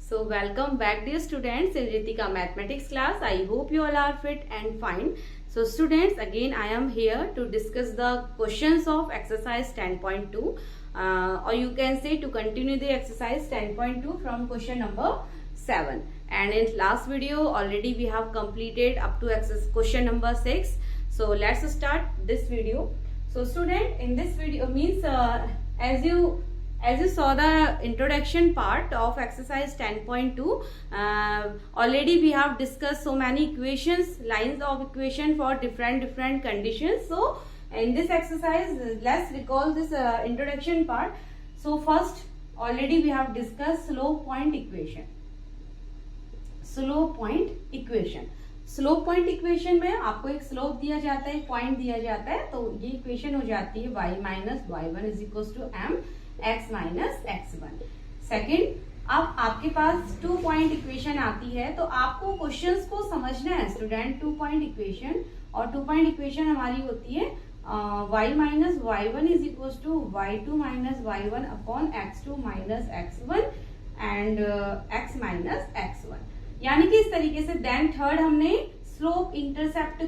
So welcome back dear students in Ritika mathematics class. I hope you all are fit and fine. So students, again I am here to discuss the questions of exercise 10.2 or you can say to continue the exercise 10.2 from question number 7. And in last video already we have completed up to question number 6. So let's start this video. So student, in this video means as you saw the introduction part of exercise 10.2, already we have discussed so many equations, lines of equation for different conditions. So in this exercise, let's recall this introduction part. So first, already we have discussed slope point equation. Slope point equation में आपको एक slope दिया जाता है, एक point दिया जाता है, तो ये इक्वेशन हो जाती है y minus y1 is equal to m x minus x1. Second, अब आपके पास 2 पॉइंट इक्वेशन आती है, तो आपको क्वेश्चंस को समझना है स्टूडेंट. 2 पॉइंट इक्वेशन, और 2 पॉइंट इक्वेशन हमारी होती है y minus y1 is equal to y2 minus y1 upon x2 minus x1 and x minus x1. यानी कि इस तरीके से. देन थर्ड, हमने स्लोप इंटरसेप्ट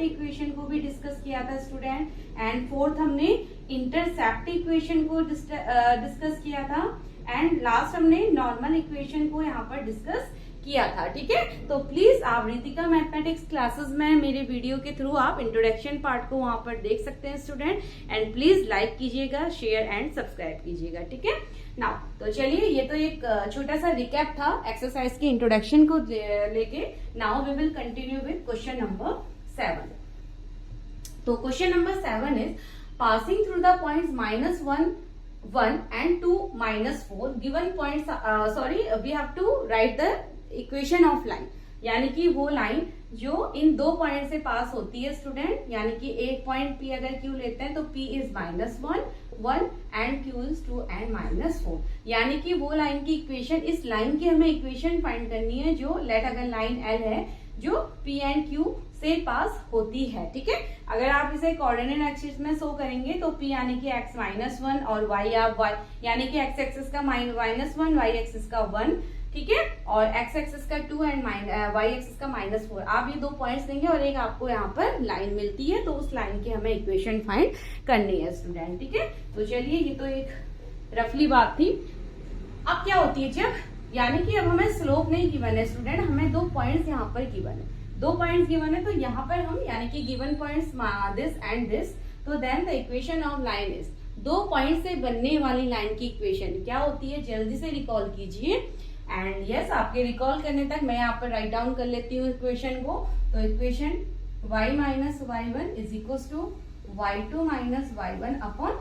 इक्वेशन को भी डिस्कस किया था स्टूडेंट. एंड फोर्थ, हमने इंटरसेप्ट इक्वेशन को डिस्कस किया था. एंड लास्ट, हमने नॉर्मल इक्वेशन को यहाँ पर डिस्कस किया था. ठीक है, तो प्लीज आप रितिका मैथमेटिक्स क्लासेस में मेरे वीडियो के थ्रू आप इंट्रोडक्शन पार्ट को वहां पर देख सकते हैं स्टूडेंट. एंड प्लीज लाइक कीजिएगा, शेयर एंड सब्सक्राइब कीजिएगा. ठीक है नाउ, तो चलिए, ये तो एक छोटा सा रिकैप था एक्सरसाइज के इंट्रोडक्शन को लेके. Now we will continue with question number 7. तो question number 7 is passing through the points -1 1 and 2 -4 given points. We have to write the equation of line, यानी कि वो लाइन जो इन 2 पॉइंट से पास होती है स्टूडेंट. यानी कि एक पॉइंट P अगर Q लेते हैं तो P is -1 and Q is 2 and -4. यानी कि वो लाइन की इक्वेशन, इस लाइन की हमें इक्वेशन फाइंड करनी है जो लेट अगर लाइन L है जो P एंड Q से पास होती है. ठीक है, अगर आप इसे कोऑर्डिनेट एक्सिस में शो करेंगे तो P यानी कि x -1 और y यानी कि x एक्सिस का -1, y एक्सिस का 1. ठीक है, और x एक्सिस का 2 एंड y एक्सिस का -4. आप ये 2 पॉइंट्स देंगे और एक आपको यहाँ पर लाइन मिलती है, तो उस लाइन की हमें इक्वेशन फाइंड करनी है स्टूडेंट. ठीक है, तो चलिए, ये तो एक रफली बात थी. अब क्या होती है जब, यानी कि अब हमें स्लोप नहीं गिवन है स्टूडेंट, हमें 2 पॉइंट्स यहाँ पर गिवन है. 2 पॉइंट्स गिवन है, तो यहाँ पर हम यानी कि given points this and this, तो then the equation of line is 2 point से बनने वाली लाइन की इक्वेशन क्या होती है, जल्दी से रिकॉल कीजिए. एंड यस, आपके रिकॉल करने तक मैं यहाँ पर राइट डाउन कर लेती हूँ इक्वेशन को. तो equation y minus y1 is equal to y2 minus y1 upon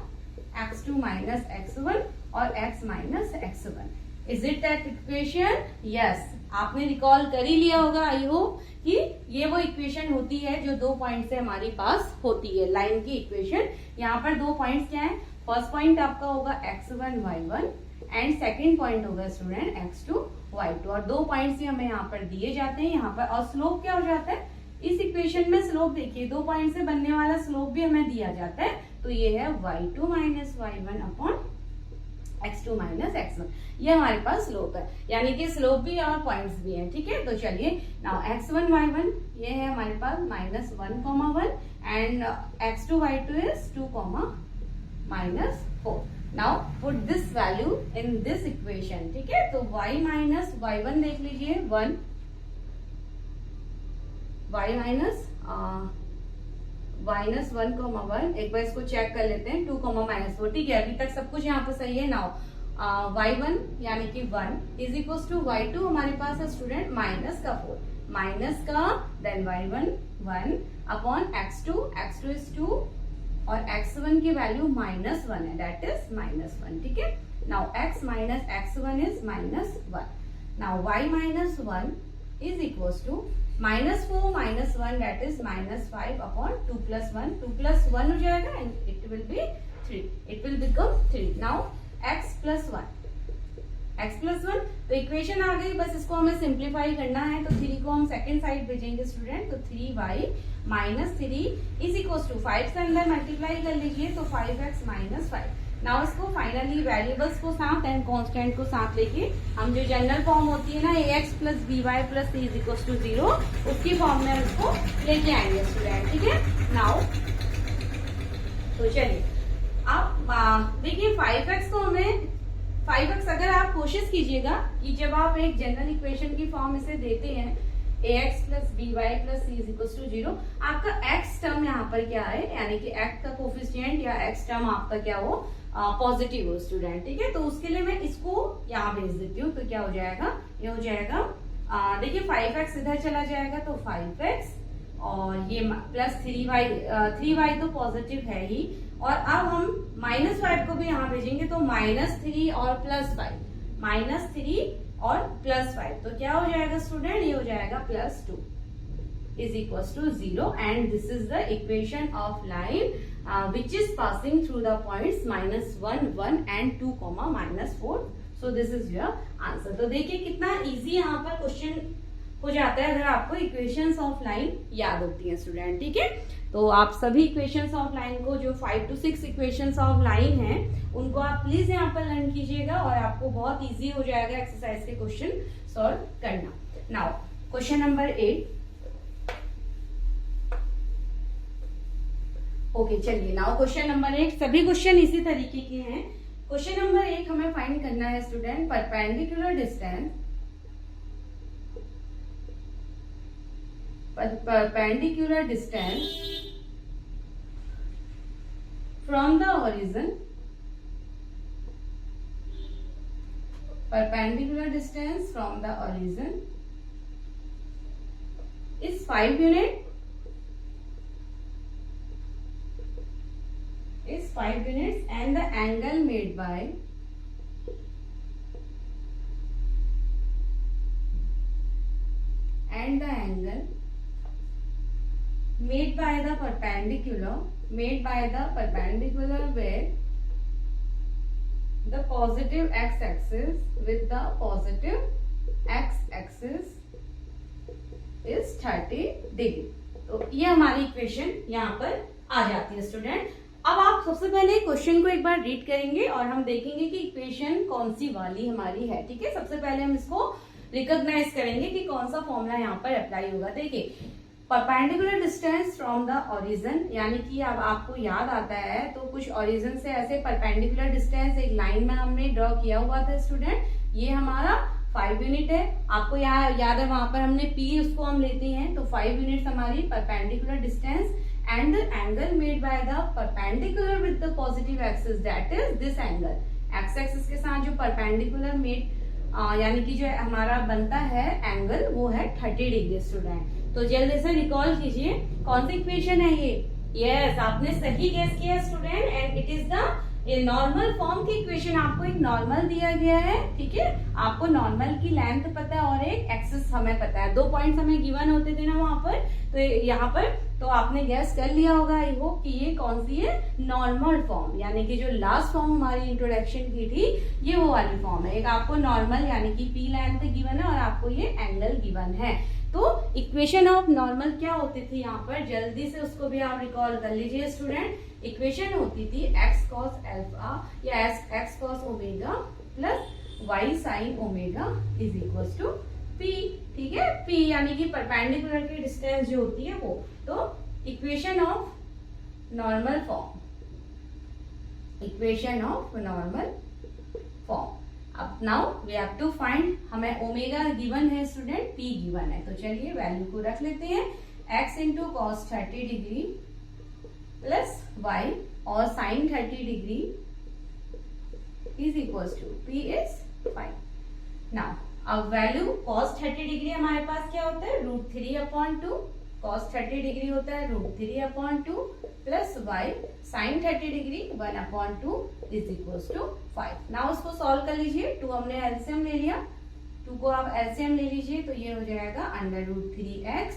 x2 minus x1 और x minus x1. Is it that equation? Yes, आपने रिकॉल कर ही लिया होगा आई होप कि ये वो इक्वेशन होती है जो 2 पॉइंट से हमारे पास होती है, लाइन की इक्वेशन. यहाँ पर 2 पॉइंट्स क्या है, फर्स्ट पॉइंट आपका होगा x1 y1 and second point होगा स्टूडेंट x2 y2. और 2 पॉइंट्स ही हमें यहाँ पर दिए जाते हैं यहाँ पर. और स्लोप क्या हो जाता है इस इक्वेशन में, स्लोप देखिए 2 पॉइंट से बनने वाला स्लोप भी हमें दिया जाता है. तो ये है y2 minus y1 upon x2 minus x1. ये हमारे पास स्लोप है, यानी कि स्लोप भी और पॉइंट्स भी हैं. ठीक है, तो चलिए, नाउ x1 y1 ये है हमारे पास -1, and x2 y2 is 2, -4. Now put this value in this equation. ठीक है, तो y माइनस y1 देख लीजिए 1, y माइनस -1, एक बार इसको चेक कर लेते हैं. 2, -4. ठीक है, अभी तक सब कुछ यहाँ पर सही है. नाउ y1 यानी कि 1 इज इक्वल टू y2 हमारे पास है student -4, then y1 1 upon x2 is 2 और x1 की वैल्यू -1 है, दैट इज -1. ठीक है, now x minus x1 is -1. Now y minus 1 is equal to -4 -1 that is -5 upon 2 + 1 हो जाएगा and it will be 3. It will become 3. Now x + 1, तो equation आ गई. बस इसको हमें सिंप्लीफाई करना है, तो 3 को हम सेकेंड साइड भेजेंगे स्टूडेंट. तो 3y -3 इज इक्वल टू 5 से अंदर मल्टीप्लाई कर लीजिए, तो 5x -5. नाउ इसको फाइनली वेरिएबल्स को साथ एंड कांस्टेंट को साथ लेके हम जो जनरल फॉर्म होती है ना ax plus b y plus c is equal to 0, उसकी फॉर्म में हम इसको लेके आएंगे स्टूडेंट, ठीक है। नाउ तो चलिए आप देखिए 5x को हमें 5x अगर आप कोशिश कीजिएगा कि जब आप एक जनरल इक्वेशन की फॉर्म इसे देते हैं ax plus b y plus c is equal to 0, आपका x टर्म यहाँ पर क्या है, यानी कि x का कोफिशिएंट या x टर्म आपका क्या हो, पॉजिटिव हो स्टूडेंट, ठीक है। तो उसके लिए मैं इसको यहाँ भेज देती हूँ, तो क्या हो जाएगा, ये हो जाएगा देखिए 5x इधर चला जाएगा तो 5x और ये प्लस 3y तो पॉजिटिव है ही, और अब हम -5 को भी यहाँ भेजेंगे तो -3 और +5, -3 और +5, तो क्या हो जाएगा स्टूडेंट, ये हो जाएगा +2 is equals to 0, and this is the equation of line which is passing through the points -1, 1 and 2, -4. So this is your answer. तो देखिए कितना इजी यहाँ पर क्वेश्चन हो जाता है अगर आपको इक्वेशंस ऑफ लाइन याद होती है स्टूडेंट, ठीक है। तो आप सभी इक्वेशंस ऑफ लाइन को, जो 5 to 6 इक्वेशंस ऑफ लाइन हैं, उनको आप प्लीज यहाँ पर लर्न कीजिएगा और आपको बहुत इजी हो जाएगा एक्सरसाइज के क्वेश्चन सॉल्व करना। Now question number 8। ओके चलिए, नाउ क्वेश्चन नंबर 8, सभी क्वेश्चन इसी तरीके के हैं। क्वेश्चन नंबर 8 हमें फाइंड करना है student, perpendicular distance from the origin, perpendicular distance from the origin is 5 unit, and the angle made by the perpendicular with the positive x-axis x-axis is 30 degree. तो ये हमारी इक्वेशन यहाँ पर आ जाती है स्टूडेंट। अब आप सबसे पहले क्वेश्चन को एक बार रीड करेंगे और हम देखेंगे कि इक्वेशन कौन सी वाली हमारी है, ठीक है। सबसे पहले हम इसको रिकॉग्नाइज करेंगे कि कौन सा फॉर्मूला यहाँ पर अप्लाई होगा। देखिए perpendicular distance from the origin, यानी कि अब आपको याद आता है तो कुछ ओरिजिन से ऐसे परपेंडिकुलर डिस्टेंस एक लाइन में हमने ड्रॉ किया हुआ था स्टूडेंट, ये हमारा 5 यूनिट है। आपको याद है वहां पर हमने P उसको हम लेते हैं, तो 5 यूनिट हमारी perpendicular distance and the angle made by the perpendicular with the positive axis, that is this angle, x axis के साथ जो perpendicular made यानी कि जो हमारा बनता है एंगल, वो है 30 डिग्री स्टूडेंट। तो जल्दी से रिकॉल कीजिए कौन सी इक्वेशन है ये। यस, आपने सही गेस किया student, and it is the ये नॉर्मल फॉर्म की इक्वेशन। आपको एक नॉर्मल दिया गया है, ठीक है, आपको नॉर्मल की लेंथ पता है और एक एक्सिस हमें पता है, 2 पॉइंट्स हमें गिवन होते थे ना वहां पर, तो यहाँ पर तो आपने गैस कर लिया होगा आई होप कि ये कौन सी है, नॉर्मल फॉर्म, यानी कि जो लास्ट फॉर्म हमारी इंट्रोडक्शन की थी ये वो वाली फॉर्म है। एक आपको नॉर्मल यानी कि P लेंथ गिवन है और आपको ये एंगल गिवन है। तो इक्वेशन ऑफ नॉर्मल क्या होती थी यहाँ पर, जल्दी से उसको भी आप रिकॉल कर लीजिए स्टूडेंट। इक्वेशन होती थी x cos अल्फा या x cos omega plus y sin omega is equal to P, ठीक है। P यानी कि परपेंडिकुलर की डिस्टेंस जो होती है वो, तो इक्वेशन ऑफ नॉर्मल फॉर्म। अब now we have to find, हमें ओमेगा गिवन है स्टूडेंट, P गिवन है, तो चलिए वैल्यू को रख लेते हैं। x into cos 30 degree plus y और sine 30 degree is equal to P is 5। Now अब वैल्यू cos 30 डिग्री हमारे पास क्या होता है, √3/2, cos 30 डिग्री होता है √3/2 plus y sin 30 degree 1/2 is equal to 5। Now उसको सॉल्व कर लीजिए, 2 हमने एलसीएम ले लिया, 2 को आप एलसीएम ले लीजिए तो ये हो जाएगा √3x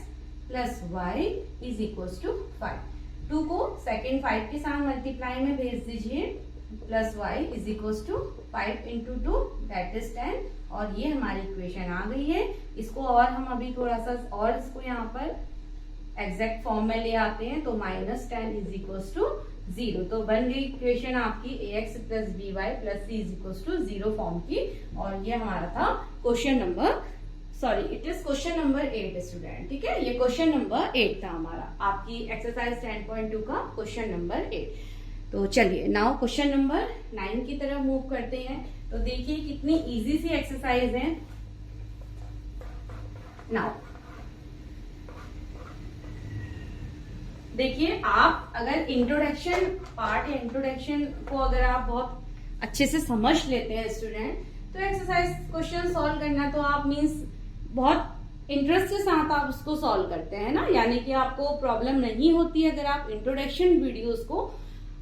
plus y is equal to 5। 2 को सेकेंड 5 के साथ मल्टीप्लाई में भेज दीजिए, plus y is equal to 5 into 2 that is 10, और ये हमारी इक्वेशन आ गई है। इसको और हम अभी थोड़ा सा और इसको यहाँ पर एग्जैक्ट फॉर्म में ले आते हैं, तो -10 इज इक्वल टू 0। तो बन गई इक्वेशन आपकी ax plus b y plus c is equal to 0 form की। और ये हमारा था question number, sorry it is question number 8 student. ठीक है, ये क्वेश्चन नंबर 8 था हमारा आपकी एक्सरसाइज 10.2 का क्वेश्चन नंबर 8। तो चलिए नाउ क्वेश्चन नंबर 9 की तरफ मूव करते हैं। तो देखिए कितनी इजी सी एक्सरसाइज है। नाउ देखिए, आप अगर इंट्रोडक्शन पार्ट या इंट्रोडक्शन को अगर आप बहुत अच्छे से समझ लेते हैं स्टूडेंट, तो एक्सरसाइज क्वेश्चन सॉल्व करना तो आप मीन्स बहुत इंटरेस्ट के साथ आप उसको सॉल्व करते हैं ना, यानी कि आपको प्रॉब्लम नहीं होती अगर आप इंट्रोडक्शन वीडियोस को,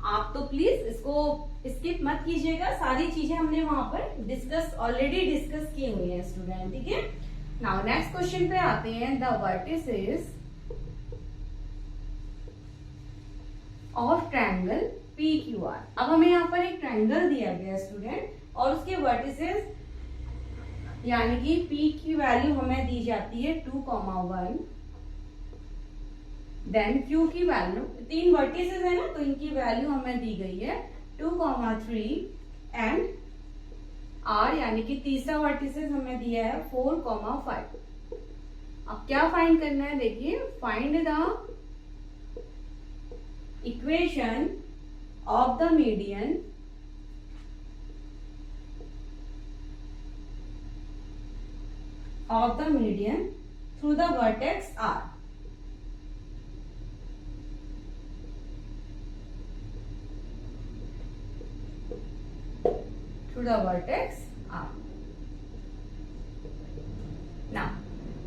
आप तो प्लीज इसको स्किप मत कीजिएगा। सारी चीजें हमने वहां पर डिस्कस ऑलरेडी डिस्कस की हुई है स्टूडेंट। ठीक है, नाउ नेक्स्ट क्वेश्चन पे आते हैं। The vertices of triangle PQR। अब हमें यहाँ पर एक ट्रायंगल दिया गया स्टूडेंट और उसके वर्टिसेस यानी कि P की वैल्यू हमें दी जाती है 2,1, देन Q की वैल्यू, 3 वर्टिसेस है ना, तो इनकी वैल्यू हमें दी गई है 2,3 एंड R यानी कि तीसरा वर्टिसेस हमें दिया है 4,5। अब क्या फाइंड करना है, देखिए find the equation of the median through the vertex R। through the vertex R। Now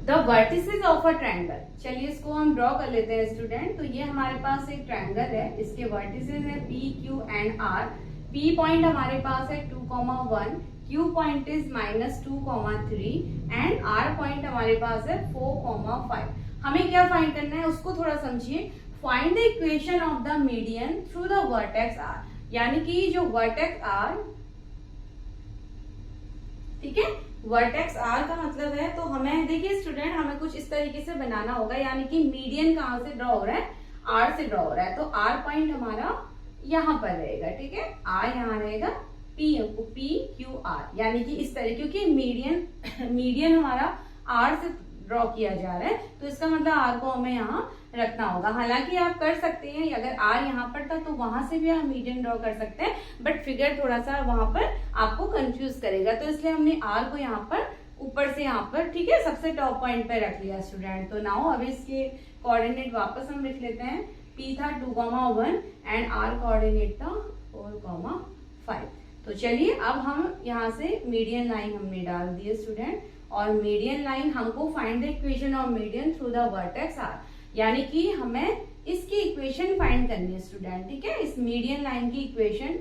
the vertices of a triangle, चलिए इसको हम ड्रॉ कर लेते हैं स्टूडेंट। तो ये हमारे पास एक ट्रायंगल है, इसके वर्टिसेस है P, Q and R। P point हमारे पास है 2,1, Q point is -2,3 and R point हमारे पास है 4,5। हमें क्या फाइंड करना है उसको थोड़ा समझिए। Find the equation of the median through the vertex R, यानी कि जो वर्टेक्स R, ठीक है, वर्टेक्स R का मतलब है, तो हमें देखिए स्टूडेंट हमें कुछ इस तरीके से बनाना होगा, यानी कि मीडियन कहां से ड्रॉ हो रहा है, R से ड्रॉ हो रहा है। तो R पॉइंट हमारा यहां पर रहेगा। ठीक है, R यहां रहेगा, PQR यानी कि इस तरह, क्योंकि मीडियन हमारा R से ड्रॉ किया जा रहा है, तो इसका मतलब R को हमें यहाँ रखना होगा। हालांकि आप कर सकते हैं, अगर R यहाँ पर था तो वहां से भी आप मीडियन ड्रॉ कर सकते हैं, बट फिगर थोड़ा सा वहां पर आपको कंफ्यूज करेगा, तो इसलिए हमने R को यहाँ पर ऊपर से यहाँ पर, ठीक है, सबसे टॉप पॉइंट पे रख लिया स्टूडेंट। तो नाउ अब इसके कोऑर्डिनेट वापस हम लिख लेते हैं। P था 2,1 एंड R कोऑर्डिनेट था 4,5। तो चलिए अब हम यहाँ से मीडियन लाइन हमने डाल दी है स्टूडेंट, और मीडियन लाइन हमको find the equation of median through the vertex R, यानी कि हमें इसकी इक्वेशन फाइंड करनी है स्टूडेंट। ठीक है, इस मीडियन लाइन की इक्वेशन,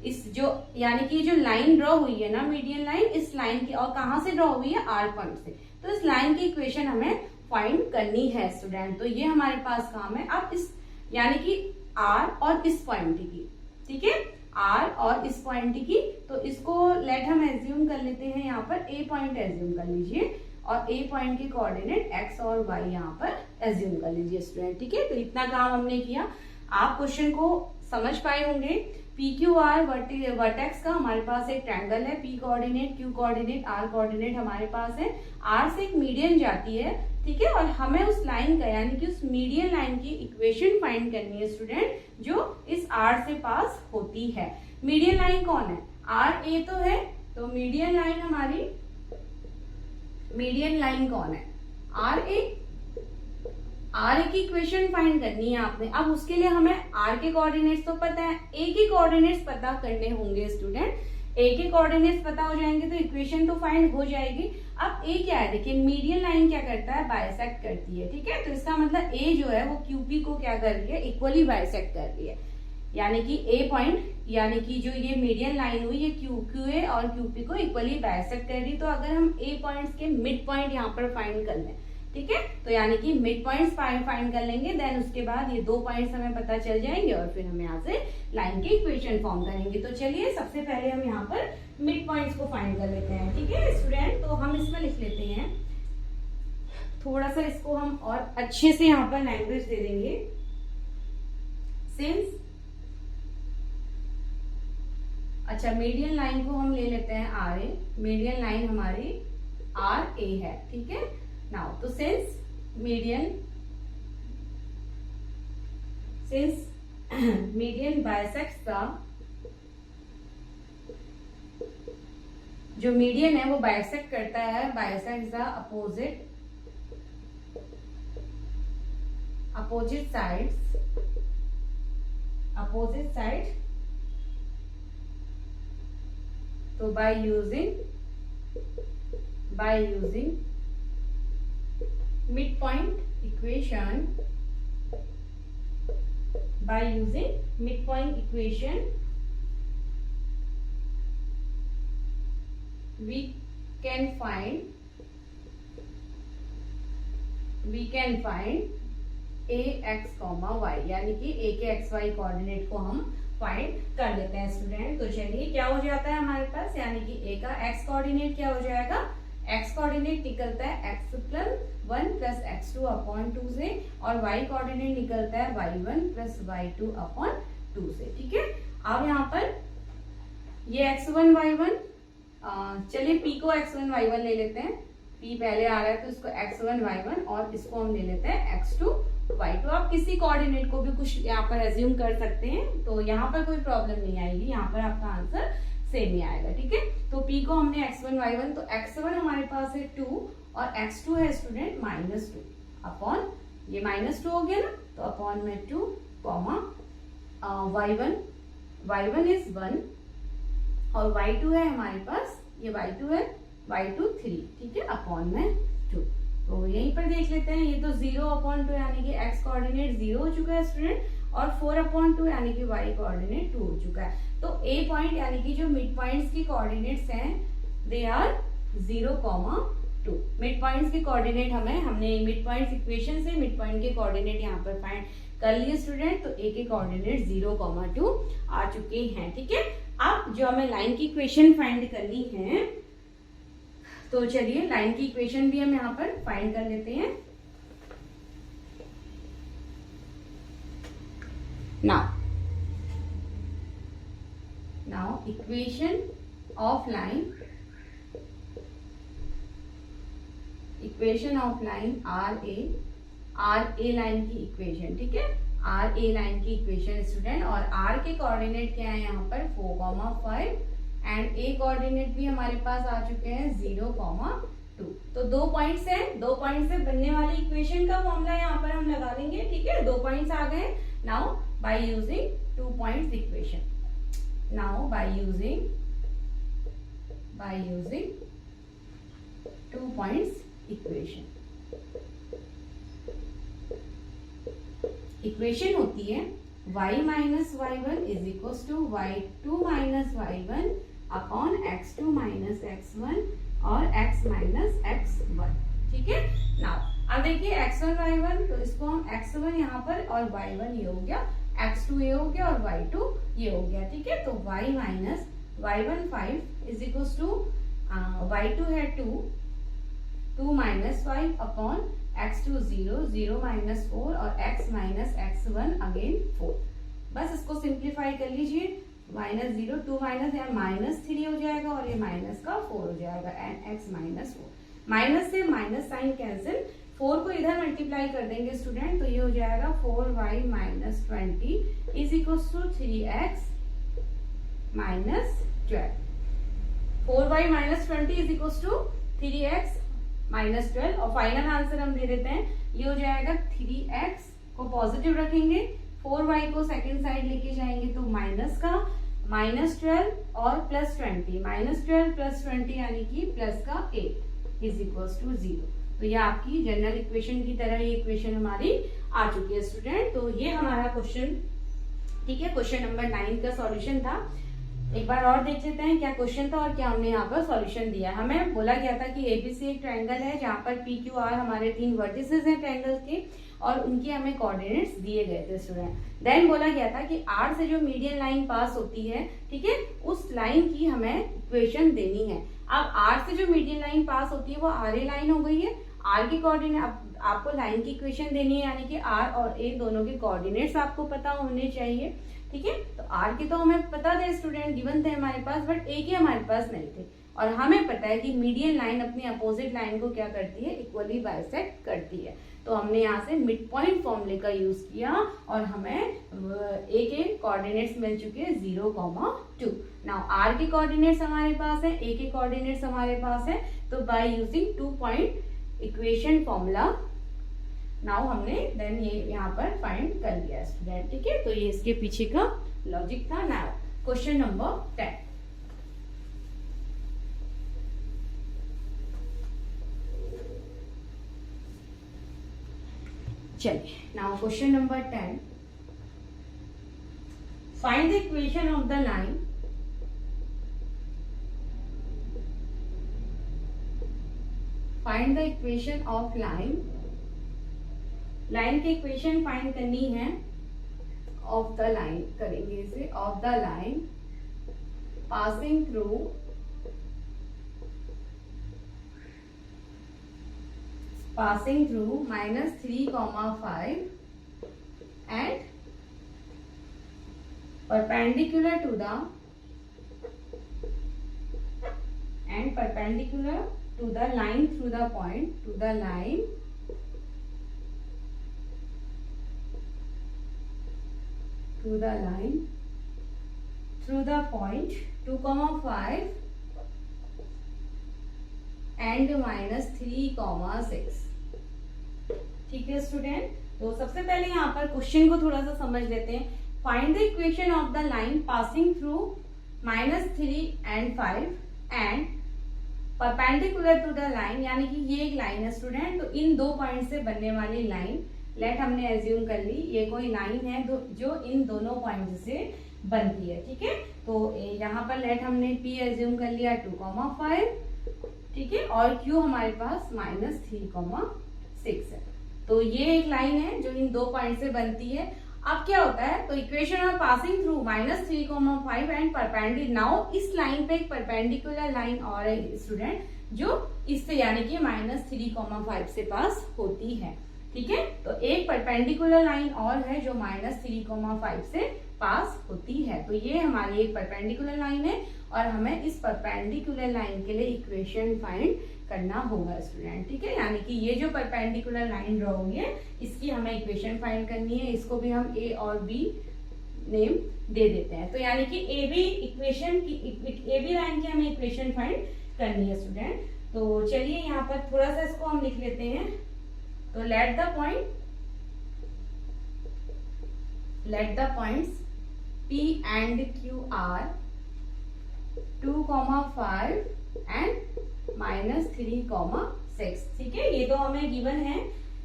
इस जो यानी कि जो लाइन ड्रॉ हुई है ना मीडियन लाइन, इस लाइन की, और कहां से ड्रॉ हुई है, R पॉइंट से, तो इस लाइन की इक्वेशन हमें फाइंड करनी है स्टूडेंट। तो ये हमारे पास काम है। अब इस यानी कि R और इस पॉइंट की, ठीक है, R और इस पॉइंट की, तो इसको लेट हम एज्यूम कर लेते हैं, यहाँ पर A पॉइंट एज्यूम कर लीजिए, और A पॉइंट के कोऑर्डिनेट X और Y यहाँ पर एज्यूम कर लीजिए स्टूडेंट। ठीक है, तो इतना काम हमने किया। आप क्वेश्चन को समझ पाए होंगे। PQR वर्टेक्स का हमारे पास एक ट्रायंगल है, P coordinate, Q coordinate, R coordinate हमारे पास है। R से एक मीडियन जाती है, ठीक है, और हमें उस लाइन का यानी कि उस मीडियन लाइन की इक्वेशन फाइंड करनी है स्टूडेंट, जो इस R से पास होती है। मीडियन लाइन कौन है, RA तो है, तो मीडियन लाइन हमारी, मीडियन लाइन कौन है, RA। R की इक्वेशन फाइंड करनी है आपने। अब उसके लिए हमें R के कोऑर्डिनेट्स तो पता है, A के कोऑर्डिनेट्स पता करने होंगे स्टूडेंट। A के कोऑर्डिनेट्स पता हो जाएंगे तो इक्वेशन तो फाइंड हो जाएगी। अब A क्या है, देखिए मीडियन लाइन क्या करता है, बाइसेक्ट करती है, ठीक है, तो इसका मतलब A जो है वो QP को क्या कर रही है, इक्वली बाइसेक्ट कर रही है, यानी कि A पॉइंट, यानी कि जो ये मीडियन लाइन हुई, ये QA और QP को इक्वली बाइसेक्ट कर रही। तो अगर हम A पॉइंट्स के मिड पॉइंट यहाँ पर फाइंड कर लें, ठीक है, तो यानी कि मिड पॉइंट्स फाइंड कर लेंगे, देन उसके बाद ये 2 पॉइंट्स हमें पता चल जाएंगे, और फिर हम यहाँ से लाइन की इक्वेशन फॉर्म करेंगे। तो चलिए सबसे पहले हम यहाँ पर मिड पॉइंट्स को फाइंड कर लेते हैं, ठीक है स्टूडेंट। तो हम इसमें लिख लेते हैं, थोड़ा सा इसको हम और अच्छे से यहाँ पर लैंग्वेज दे देंगे। सिंस अच्छा, मीडियन लाइन को हम ले लेते हैं आर ए, मीडियन लाइन हमारी आर ए है, ठीक है। नाउ तो सिंस मीडियन बाइसेक्ट्स द, जो मीडियन है वो बाइसेक्ट करता है, बाइसेक्ट्स द अपोजिट साइड, तो by using midpoint equation, we can find ax, y, यानी कि a के xy कोऑर्डिनेट को हम फाइंड कर लेते हैं स्टूडेंट। तो चलिए क्या हो जाता है हमारे पास, यानी कि a का x कोऑर्डिनेट क्या हो जाएगा, x कोऑर्डिनेट निकलता है x + 1 + x2 अपॉन 2 से, और y कोऑर्डिनेट निकलता है y1 + y2 अपॉन 2 से, ठीक है। अब यहाँ पर ये x1 y1, चलिए p को x1 y1 ले लेते हैं, p पहले आ रहा है तो इसको x1 y1 और इसको हम ले लेते हैं x2 y2। आप किसी कोऑर्डिनेट को भी कुछ यहाँ पर एज्यूम कर सकते हैं, तो यहाँ पर कोई प्रॉब्लम नहीं आएगी, यहाँ पर आपका आंसर सेम ही आएगा, ठीक है। तो p को हमने x1 y1, तो x1 हमारे पास है 2 और x2 है स्टूडेंट -2 अपॉन, ये -2 हो गया ना, तो अपॉन में 2 कॉमा y1 इज 1 और y2 है हमारे पास, ये y2 है y2 3, ठीक है, अपॉन में 2। तो यहीं पर देख लेते हैं, ये तो 0/2 यानी कि x कोऑर्डिनेट 0 हो चुका है स्टूडेंट, और 4/2 यानी कि y कोऑर्डिनेट 2 हो चुका है। तो a पॉइंट यानी कि जो मिड पॉइंट्स की कोऑर्डिनेट्स हैं दे आर 0,2। मिड पॉइंट्स के कोऑर्डिनेट हमने मिड पॉइंट्स इक्वेशन से मिड पॉइंट के कोऑर्डिनेट यहाँ पर फाइंड कर लिए स्टूडेंट, तो a के कोऑर्डिनेट 0,2 आ चुके हैं, ठीक है। अब जो हमें लाइन की इक्वेशन फाइंड करनी है, तो चलिए लाइन की इक्वेशन भी हम यहाँ पर फाइंड कर लेते हैं। Now equation of line R A line की इक्वेशन, ठीक है, आर ए लाइन की इक्वेशन स्टूडेंट, और आर के कोऑर्डिनेट क्या है यहाँ पर 4,5 एंड ए कोऑर्डिनेट भी हमारे पास आ चुके हैं 0,2। तो 2 पॉइंट्स हैं, 2 पॉइंट से बनने वाली इक्वेशन का फॉर्मूला यहाँ पर हम लगा लेंगे, ठीक है। 2 पॉइंट्स आ गए। Now by using 2 points equation, now by using 2 points equation होती है y - y1 is equals to y2 - y1 upon x2 - x1 और x - x1, ठीक है। नाउ अब देखिए x1 y1, तो इसको हम x1 यहाँ पर और y1 ये हो गया, x2 ये हो गया और y2 ये हो गया, ठीक है। तो y - y1 5 is equals to y2 है 2 - 5 अपॉन x2 0 - 4 और x - x1 अगेन 4। बस इसको सिंप्लीफाई कर लीजिए, -0 2 माइनस या -3 हो जाएगा और ये माइनस का 4 हो जाएगा एंड x - 4, माइनस से माइनस साइन कैंसिल, 4 को इधर मल्टीप्लाई कर देंगे स्टूडेंट, तो ये हो जाएगा 4y - 20 is equals to 3x - 12। 4y - 20 is equals to 3x - 12, और फाइनल आंसर हम दे देते हैं, ये हो जाएगा 3x को पॉजिटिव रखेंगे, 4y को सेकेंड साइड लेके जाएंगे तो माइनस का -12 और +20, -12 + 20 यानी कि प्लस का 8 इज इक्वल्स टू 0। तो ये आपकी जनरल इक्वेशन की तरह ये इक्वेशन हमारी आ चुकी है स्टूडेंट। तो ये हमारा क्वेश्चन, ठीक है, क्वेश्चन नंबर 9 का सॉल्यूशन था। एक बार और देख लेते हैं क्या क्वेश्चन था और क्या हमने यहाँ पर सॉल्यूशन दिया। हमें बोला गया था कि एबीसी एक ट्रायंगल है जहाँ पर पी क्यू आर हमारे 3 वर्टिसेस हैं ट्रायंगल के और उनके हमें कोऑर्डिनेट्स दिए गए थे स्टूडेंट। देन बोला गया था कि आर से जो मीडियन लाइन पास होती है, ठीक है, उस लाइन की हमें इक्वेशन देनी है। अब आर से जो मीडियन लाइन पास होती है वो आर ए लाइन हो गई है, आर की कोऑर्डिनेट आपको लाइन की इक्वेशन देनी है, यानी कि आर और ए दोनों के कोऑर्डिनेट्स आपको पता होने चाहिए। ठीक है। तो आर के तो हमें पता थे स्टूडेंट, गिवन थे हमारे पास, बट ए के हमारे पास नहीं थे। और हमें पता है कि मीडियन लाइन अपनी अपोजिट लाइन को क्या करती है, इक्वली बाइसेक्ट करती है। तो हमने यहाँ से मिड पॉइंट फॉर्मूले का यूज किया और हमें ए के कोऑर्डिनेट्स मिल चुके हैं 0,2। नाउ आर के कोऑर्डिनेट्स हमारे पास है, ए के कोऑर्डिनेट्स हमारे पास है, तो bye using 2 point equation formula now हमने देन ये यहाँ पर फाइंड कर लिया स्टूडेंट, ठीक है। तो ये इसके पीछे का लॉजिक था। नाउ क्वेश्चन नंबर 10, चलिए now question number 10, find the equation of the line find the equation of line की इक्वेशन फाइंड करनी है ऑफ द लाइन, करेंगे इसे of the line passing through -3,5 and perpendicular to the line through the point, to the line through the point 2,5 and -3,6। ठीक है student. तो सबसे पहले यहाँ पर क्वेश्चन को थोड़ा सा समझ लेते हैं। Find the equation of the line passing through -3 and 5 and perpendicular to the line, यानी कि ये एक लाइन है स्टूडेंट। तो इन 2 पॉइंट से बनने वाली लाइन, लेट हमने एज्यूम कर ली ये कोई लाइन है जो इन दोनों पॉइंट से बनती है, ठीक है। तो यहाँ पर लेट हमने P एज्यूम कर लिया 2,5, ठीक है, और Q हमारे पास -3,6 है। तो ये एक लाइन है जो इन 2 पॉइंट से बनती है। अब क्या होता है, तो equation of passing through -3,5 and perpendicular, now इस लाइन पे एक परपेंडिकुलर लाइन और है स्टूडेंट जो इससे यानी कि -3,5 से पास होती है, ठीक है। तो एक परपेंडिकुलर लाइन और है जो -3,5 से पास होती है। तो ये हमारी एक परपेंडिकुलर लाइन है और हमें इस परपेंडिकुलर लाइन के लिए इक्वेशन फाइंड करना होगा स्टूडेंट, ठीक है। यानी कि ये जो परपेंडिकुलर लाइन ड्रॉ हुई है इसकी हमें इक्वेशन फाइंड करनी है। इसको भी हम ए और बी नेम दे देते हैं। तो यानी कि ए बी लाइन की हमें इक्वेशन फाइंड करनी है स्टूडेंट। तो चलिए यहाँ पर थोड़ा सा इसको हम लिख लेते हैं। तो let the points P and Q are 2,5 and -3,6, ठीक है। ये तो हमें गिवन है।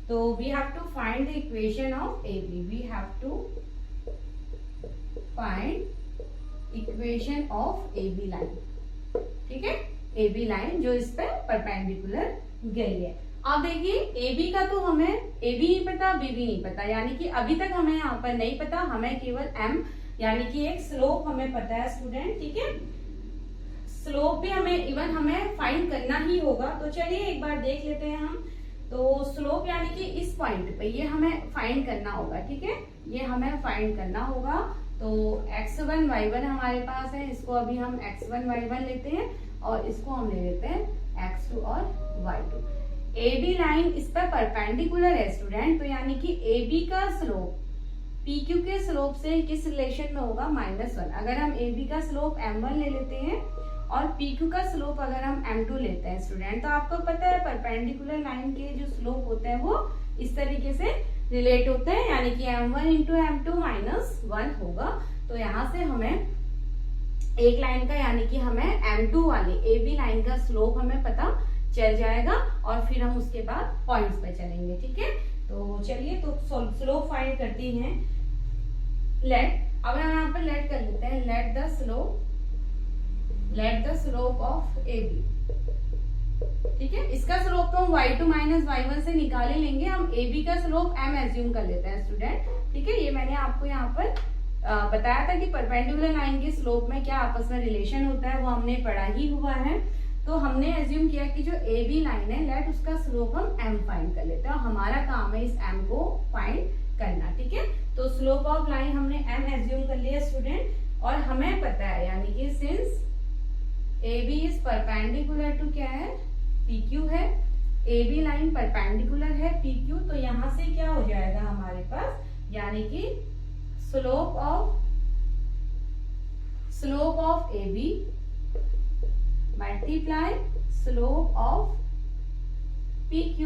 तो we have to find the equation of AB, we have to find equation of AB line, ठीक है। AB लाइन जो इस पे परपेंडिकुलर गई है। अब देखिए ए बी का तो हमें ए बी नहीं पता, बी बी नहीं पता, यानी कि अभी तक हमें यहाँ पर नहीं पता। हमें केवल एम यानी कि एक स्लोप हमें पता है स्टूडेंट, ठीक है। स्लोप भी हमें फाइंड करना ही होगा। तो चलिए एक बार देख लेते हैं हम। तो स्लोप यानी कि इस पॉइंट पे ये हमें फाइंड करना होगा, ठीक है। ये हमें फाइंड करना होगा। तो x1 y1 हमारे पास है, इसको अभी हम x1 y1 लेते हैं और इसको हम ले लेते हैं x2 और y2। ए बी लाइन इस पर परपेंडिकुलर है स्टूडेंट। तो यानी कि ए बी का स्लोप पी क्यू के स्लोप से किस रिलेशन में होगा, -1। अगर हम ए बी का स्लोप m1 ले लेते हैं और पी क्यू का स्लोप अगर हम m2 लेते हैं स्टूडेंट, तो आपको पता है परपेंडिकुलर लाइन के जो स्लोप होते हैं वो इस तरीके से रिलेट होते हैं, यानी कि m1 इंटू m2 -1 होगा। तो यहाँ से हमें एक लाइन का यानी कि हमें m2 वाली ए बी लाइन का स्लोप हमें पता चल जाएगा और फिर हम उसके बाद पॉइंट्स पे चलेंगे, ठीक है। तो चलिए तो स्लोप फाइंड करती हैं। लेट, अब हम यहाँ पर लेट कर लेते हैं, let the slope of A B, ठीक है। इसका स्लोप तो हम y2 y1 से निकाले लेंगे। हम ए बी का स्लोप m एज्यूम कर लेते हैं स्टूडेंट, ठीक है। ये मैंने आपको यहाँ पर बताया था कि परपेंडिकुलर लाइन के स्लोप में क्या आपस में रिलेशन होता है, वो हमने पढ़ा ही हुआ है। तो हमने एज्यूम किया कि जो ए बी लाइन है लेट उसका स्लोप हम m फाइंड कर लेते हैं और हमारा काम है इस m को फाइंड करना, ठीक है। तो स्लोप ऑफ लाइन हमने m एज्यूम कर लिया स्टूडेंट, और हमें पता है यानी कि since AB is perpendicular to क्या है, PQ है, AB लाइन परपेंडिकुलर है PQ, तो यहां से क्या हो जाएगा हमारे पास, यानी कि slope of AB multiply slope of PQ,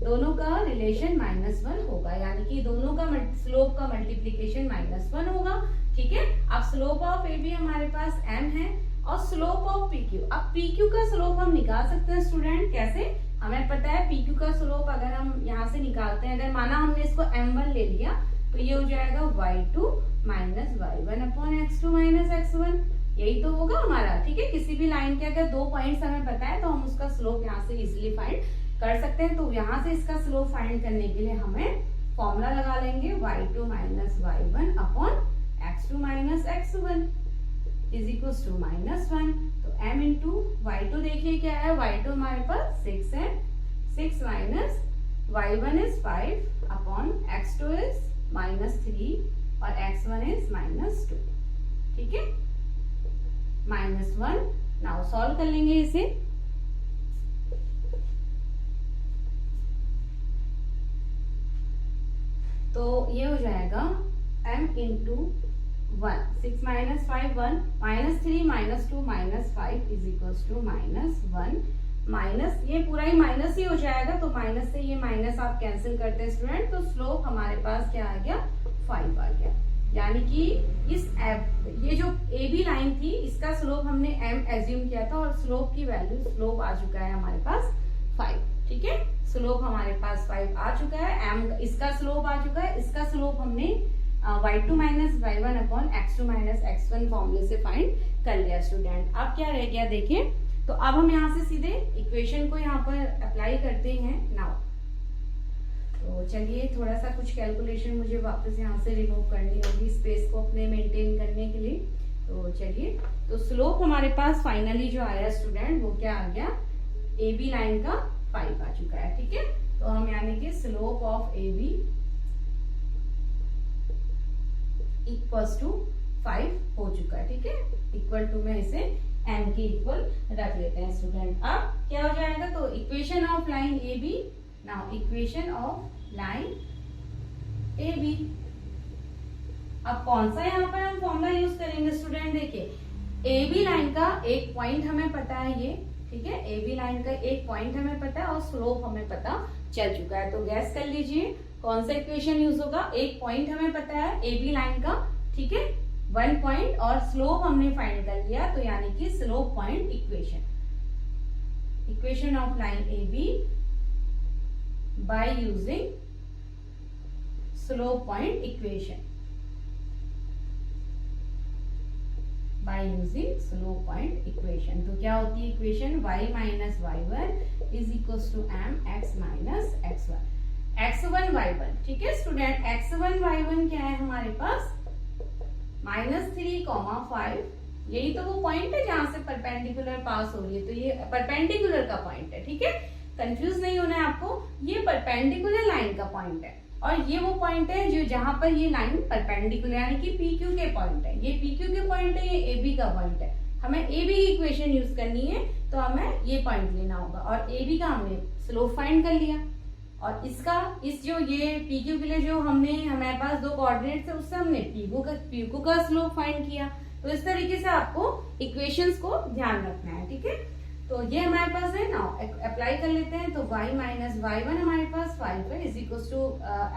दोनों का रिलेशन -1 होगा, यानी कि दोनों का स्लोप का मल्टीप्लीकेशन -1 होगा। ठीक है, अब स्लोप ऑफ AB हमारे पास m है और स्लोप ऑफ PQ, अब PQ का स्लोप हम निकाल सकते हैं स्टूडेंट, कैसे, हमें पता है PQ का स्लोप अगर हम यहाँ से निकालते हैं, अगर माना हमने इसको m1 ले लिया तो ये हो जाएगा y2 minus y1 upon x2 minus x1, यही तो होगा हमारा। ठीक है, किसी भी लाइन के अगर 2 पॉइंट्स हमें पता है तो हम उसका स्लोप यहाँ से इजिली फाइंड कर सकते हैं। तो यहाँ से इसका स्लोप फाइंड करने के लिए हमें फॉर्मूला लगा लेंगे y2 minus y1 upon x2 minus x1 is equals to -1। तो m इंटू y2 देखिए क्या है, y2 हमारे पास 6 है, 6 minus y1 is 5 upon x2 is -3 और x1 इज -2। ठीक है, -1। नाउ सॉल्व कर लेंगे इसे, तो ये हो जाएगा m into 1, 6 minus 5 1, -3 -2 -5 is equals to -1, minus ये पूरा ही माइनस ही हो जाएगा, तो माइनस से ये माइनस आप कैंसिल करते हैं स्टूडेंट, तो स्लोप हमारे पास क्या आ गया, 5 आ गया। यानी कि ये जो AB लाइन थी इसका स्लोप हमने m एज्यूम किया था और स्लोप की वैल्यू, स्लोप आ चुका है हमारे पास 5। ठीक है, स्लोप हमारे पास 5 आ चुका है, m इसका स्लोप आ चुका है, इसका स्लोप हमने y2 minus y1 upon x2 minus x1 फॉर्मूले से फाइंड कर लिया स्टूडेंट। अब क्या रह गया देखिए, तो अब हम यहाँ से सीधे इक्वेशन को यहाँ पर अप्लाई करते हैं नाउ। तो चलिए थोड़ा सा कुछ कैलकुलेशन मुझे वापस यहाँ से रिमूव करनी होगी स्पेस को अपने मेंटेन करने के लिए। तो चलिए, तो स्लोप हमारे पास फाइनली जो आया स्टूडेंट वो क्या आ गया, AB लाइन का 5 आ चुका है। ठीक है, तो हम यानी कि slope of AB equals to 5 हो चुका है। ठीक है, इक्वल टू में इसे m के इक्वल रख लेते हैं स्टूडेंट। अब क्या हो जाएगा, तो equation of line AB, now equation of line AB, अब कौन सा यहाँ पर हम फॉर्मूला यूज करेंगे स्टूडेंट, देखिए AB लाइन का एक पॉइंट हमें पता है ये, ठीक है, AB लाइन का एक पॉइंट हमें पता है और स्लोप हमें पता चल चुका है। तो गैस कर लीजिए कौन सा इक्वेशन यूज होगा, एक पॉइंट हमें पता है AB लाइन का, ठीक है, 1 पॉइंट, और स्लोप हमने फाइंड कर लिया, तो यानी कि slope point equation, equation of line AB by using slope point equation, by using slope point equation. तो क्या होती है equation, y minus y1 is equals to m x minus x1, x1 y1। ठीक है स्टूडेंट, x1 y1 क्या है हमारे पास, -3,5, यही तो वो पॉइंट है जहां से परपेंडिकुलर पास हो रही है, तो ये परपेंडिकुलर का पॉइंट है। ठीक है, कंफ्यूज नहीं होना है आपको, ये परपेंडिकुलर लाइन का पॉइंट है और ये वो पॉइंट है जो जहां पर ये लाइन परपेंडिकुलर यानी कि PQ के पॉइंट है, ये PQ के पॉइंट है, ये AB का पॉइंट है। हमें AB की इक्वेशन यूज करनी है तो हमें ये पॉइंट लेना होगा और AB का हमने स्लोप फाइंड कर लिया, और इसका इस जो ये PQ के लिए जो हमने हमारे पास 2 कोऑर्डिनेट्स है उससे हमने PQ का स्लोप फाइंड किया। तो इस तरीके से आपको इक्वेशंस को ध्यान रखना है। ठीक है, तो ये हमारे पास है ना, अप्लाई कर लेते हैं। तो y माइनस y1 हमारे पास 5 है, इज इक्वल टू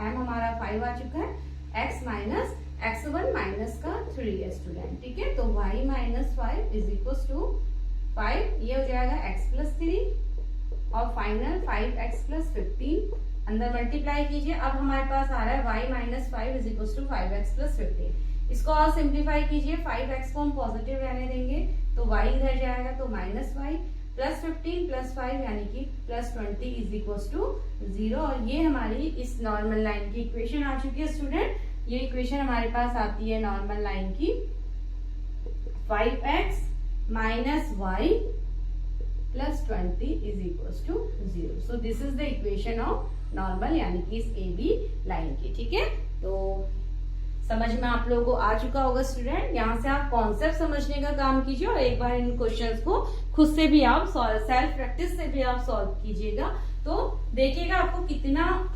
m हमारा 5 आ चुका है, x माइनस x1 माइनस का 3 है स्टूडेंट। ठीक है, तो y minus 5 is equal to 5, ये हो जाएगा x प्लस 3 और फाइनल 5x प्लस 15, अंदर मल्टीप्लाई कीजिए। अब हमारे पास आ रहा है y minus 5 is equal to 5x plus 15, इसको और सिंप्लीफाई कीजिए, 5x को हम पॉजिटिव रहने देंगे तो y इधर जाएगा, तो माइनस y प्लस 15 प्लस 5 यानी कि प्लस 20 इज इक्वल टू 0। और ये हमारी इस नॉर्मल लाइन की इक्वेशन आ चुकी है स्टूडेंट। ये इक्वेशन हमारे पास आती है नॉर्मल लाइन की 5x minus y plus 20 is equal to 0। So this is the equation of normal यानी कि इस AB लाइन की। ठीक है, तो समझ में आप लोगों को आ चुका होगा स्टूडेंट। यहाँ से आप कॉन्सेप्ट समझने का काम कीजिए और एक बार इन क्वेश्चंस को खुद से भी आप सेल्फ प्रैक्टिस से भी आप सॉल्व कीजिएगा, तो देखिएगा आपको कितना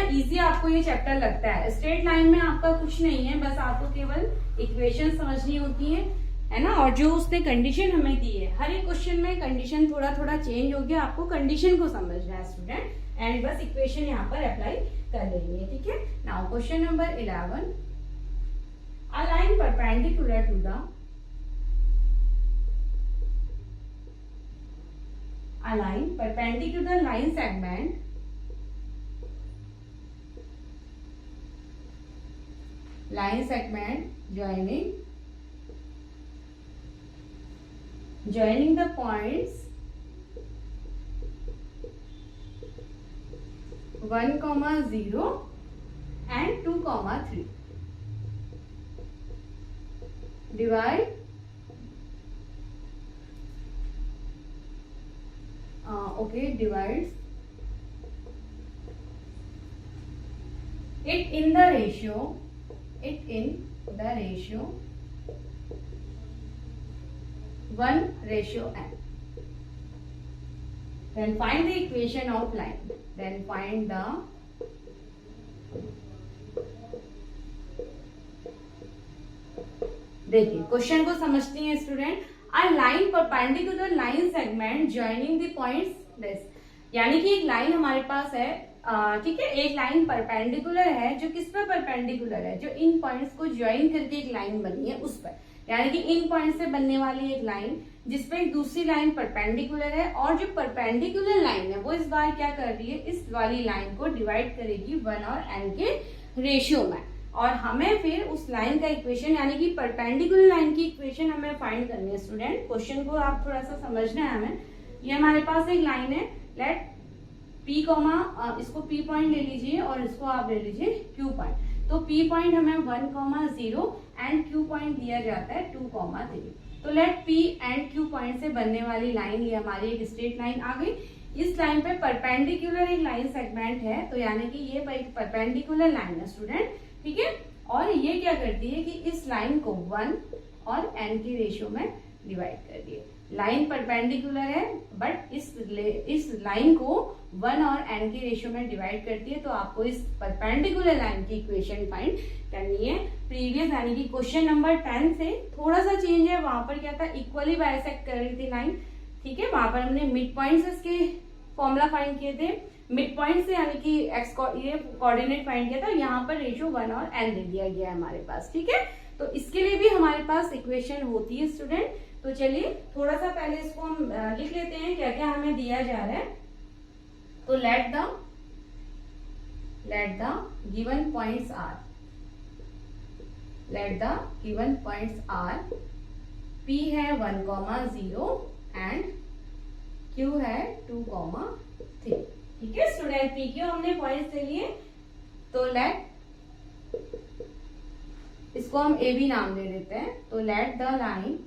इजी आपको ये चैप्टर लगता है। स्ट्रेट लाइन में आपका कुछ नहीं है, बस आपको केवल इक्वेशन समझनी होती है ना, और जो उसने कंडीशन हमें दी है, हर एक क्वेश्चन में कंडीशन थोड़ा थोड़ा चेंज हो गया, आपको कंडीशन को समझना है स्टूडेंट, एंड बस इक्वेशन यहाँ पर अप्लाई कर लेनी है, ठीक है। Now question number 11, a line perpendicular to the line segment joining the points 1, 0 and 2, 3. Divide divides it in the ratio 1:n. Then find the equation of line. Then find the देखिए question को समझती हैं student. A line perpendicular line segment joining the points this, यानी कि एक line हमारे पास है, ठीक है, एक लाइन परपेंडिकुलर है, जो किस पर परपेंडिकुलर है, जो इन पॉइंट्स को ज्वाइन करके एक लाइन बनी है उस पर, यानी कि इन पॉइंट से बनने वाली एक लाइन जिसपे एक दूसरी लाइन परपेंडिकुलर है, और जो परपेंडिकुलर लाइन है वो इस बार क्या कर रही है, इस वाली लाइन को डिवाइड करेगी 1 और n के रेशियो में, और हमें फिर उस लाइन का इक्वेशन यानी कि परपेंडिकुलर लाइन की इक्वेशन हमें फाइंड करनी है स्टूडेंट। क्वेश्चन को आप थोड़ा सा समझना है हमें। ये हमारे पास एक लाइन है, लेट P कॉमा, इसको P पॉइंट ले लीजिए और इसको आप ले लीजिए Q पॉइंट। तो P पॉइंट हमें 1, 0 एंड Q पॉइंट दिया जाता है 2, 3। तो let P and Q point से बनने वाली लाइन ये हमारी एक स्ट्रेट लाइन आ गई। इस लाइन पे परपेंडिकुलर एक लाइन सेगमेंट है, तो यानी कि ये परपेंडिकुलर लाइन है स्टूडेंट, ठीक है। और ये क्या करती है कि इस लाइन को 1 और n के रेशियो में डिवाइड कर दिए। लाइन परपेंडिकुलर है बट इस लाइन को 1 और n के रेशियो में डिवाइड करती है, तो आपको इस परपेंडिकुलर लाइन की इक्वेशन फाइंड करनी है। प्रीवियस यानी कि क्वेश्चन नंबर 10 से थोड़ा सा चेंज है, वहां पर क्या था, इक्वली बाइसेक्ट कर रही थी लाइन, ठीक है। वहां पर हमने मिड पॉइंट से इसके फॉर्मूला फाइंड किए थे, मिड पॉइंट से यानी कि एक्स ये कोऑर्डिनेट फाइंड किया था, यहाँ पर रेशियो 1 और n दे दिया गया है हमारे पास, ठीक है। तो इसके लिए भी हमारे पास इक्वेशन होती है स्टूडेंट। तो चलिए थोड़ा सा पहले इसको हम लिख लेते हैं क्या क्या हमें दिया जा रहा है। तो let the given points are P है 1, 0 एंड Q है 2, 3, ठीक है स्टूडेंट। P Q हमने पॉइंट्स ले लिए, तो लेट इसको हम ए बी नाम दे देते हैं। तो let the line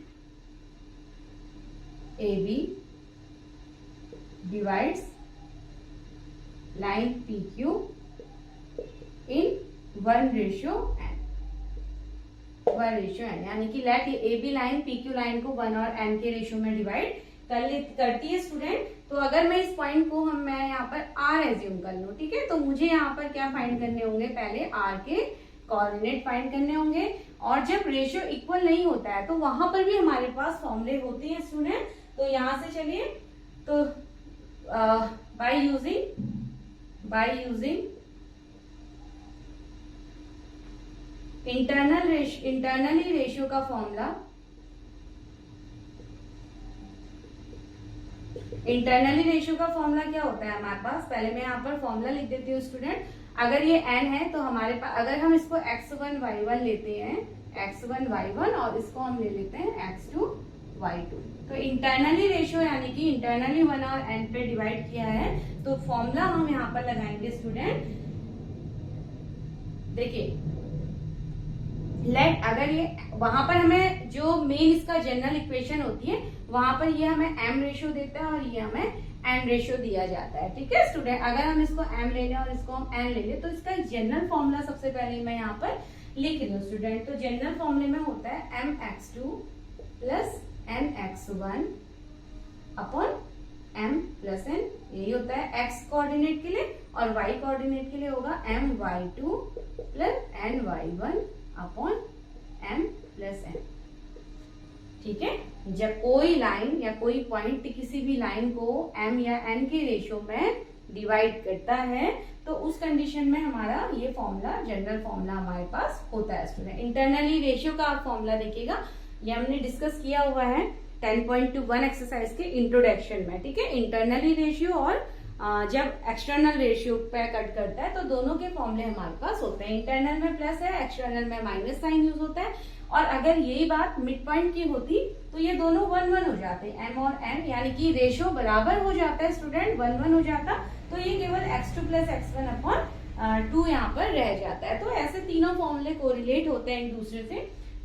A B divides line P Q in 1:n, यानी कि let A B line P Q line को 1 और n के रेशियो में डिवाइड करती है स्टूडेंट। तो अगर मैं इस पॉइंट को मैं यहाँ पर r एज्यूम कर लूं, ठीक है, तो मुझे यहाँ पर क्या फाइंड करने होंगे, पहले r के कोऑर्डिनेट फाइंड करने होंगे, और जब रेशियो इक्वल नहीं होता है तो वहां पर भी हमारे पास फॉर्मूले होते हैं स्टूडेंट। तो यहां से चलिए, तो बाय यूजिंग इंटरनली रेशियो का फॉर्मूला, इंटरनली रेशियो का फॉर्मूला क्या होता है हमारे पास, पहले मैं यहाँ पर फॉर्मूला लिख देती हूँ स्टूडेंट। अगर ये n है तो हमारे पास, अगर हम इसको x1 y1 लेते हैं, x1 y1, और इसको हम ले लेते हैं x2 y2, तो इंटरनली रेशियो यानी कि इंटरनली 1 और n पे डिवाइड किया है, तो फॉर्मूला हम यहाँ पर लगाएंगे स्टूडेंट। देखिए लेट अगर ये वहां पर हमें जो मेन इसका जनरल इक्वेशन होती है वहां पर ये हमें m रेशियो देता है और ये हमें n रेशियो दिया जाता है। ठीक है स्टूडेंट, अगर हम इसको m ले लें और इसको हम n ले लें तो इसका जनरल फॉर्मूला सबसे पहले मैं यहाँ पर लिख रही हूँ स्टूडेंट। तो जनरल फॉर्मूले में होता है mx2 plus nx1 upon m plus n, यही होता है x कोऑर्डिनेट के लिए, और y कोऑर्डिनेट के लिए होगा my2 plus ny1 upon m plus n। ठीक है, जब कोई लाइन या कोई पॉइंट किसी भी लाइन को m या n के रेशियो में डिवाइड करता है तो उस कंडीशन में हमारा ये फॉर्मूला, जनरल फॉर्मूला हमारे पास होता है स्टूडेंट। इंटरनली रेशियो का आप फॉर्मूला देखिएगा, ये हमने डिस्कस किया हुआ है 10.1 एक्सरसाइज के इंट्रोडक्शन में। ठीक है, इंटरनली रेशियो और जब एक्सटर्नल रेशियो पे कट करता है तो दोनों के फॉर्मूले हमारे पास होते हैं। इंटरनल में प्लस है, एक्सटर्नल में माइनस साइन यूज होता है। और अगर यही बात मिड पॉइंट की होती तो ये दोनों 1-1 हो जाते हैं, m और n, यानी कि रेशियो बराबर हो जाता है स्टूडेंट, 1-1 हो जाता, तो ये केवल x2 प्लस x1 अपॉन 2 यहाँ पर रह जाता है। तो ऐसे तीनों फॉर्मूले कोरिलेट होते हैं एक दूसरे से।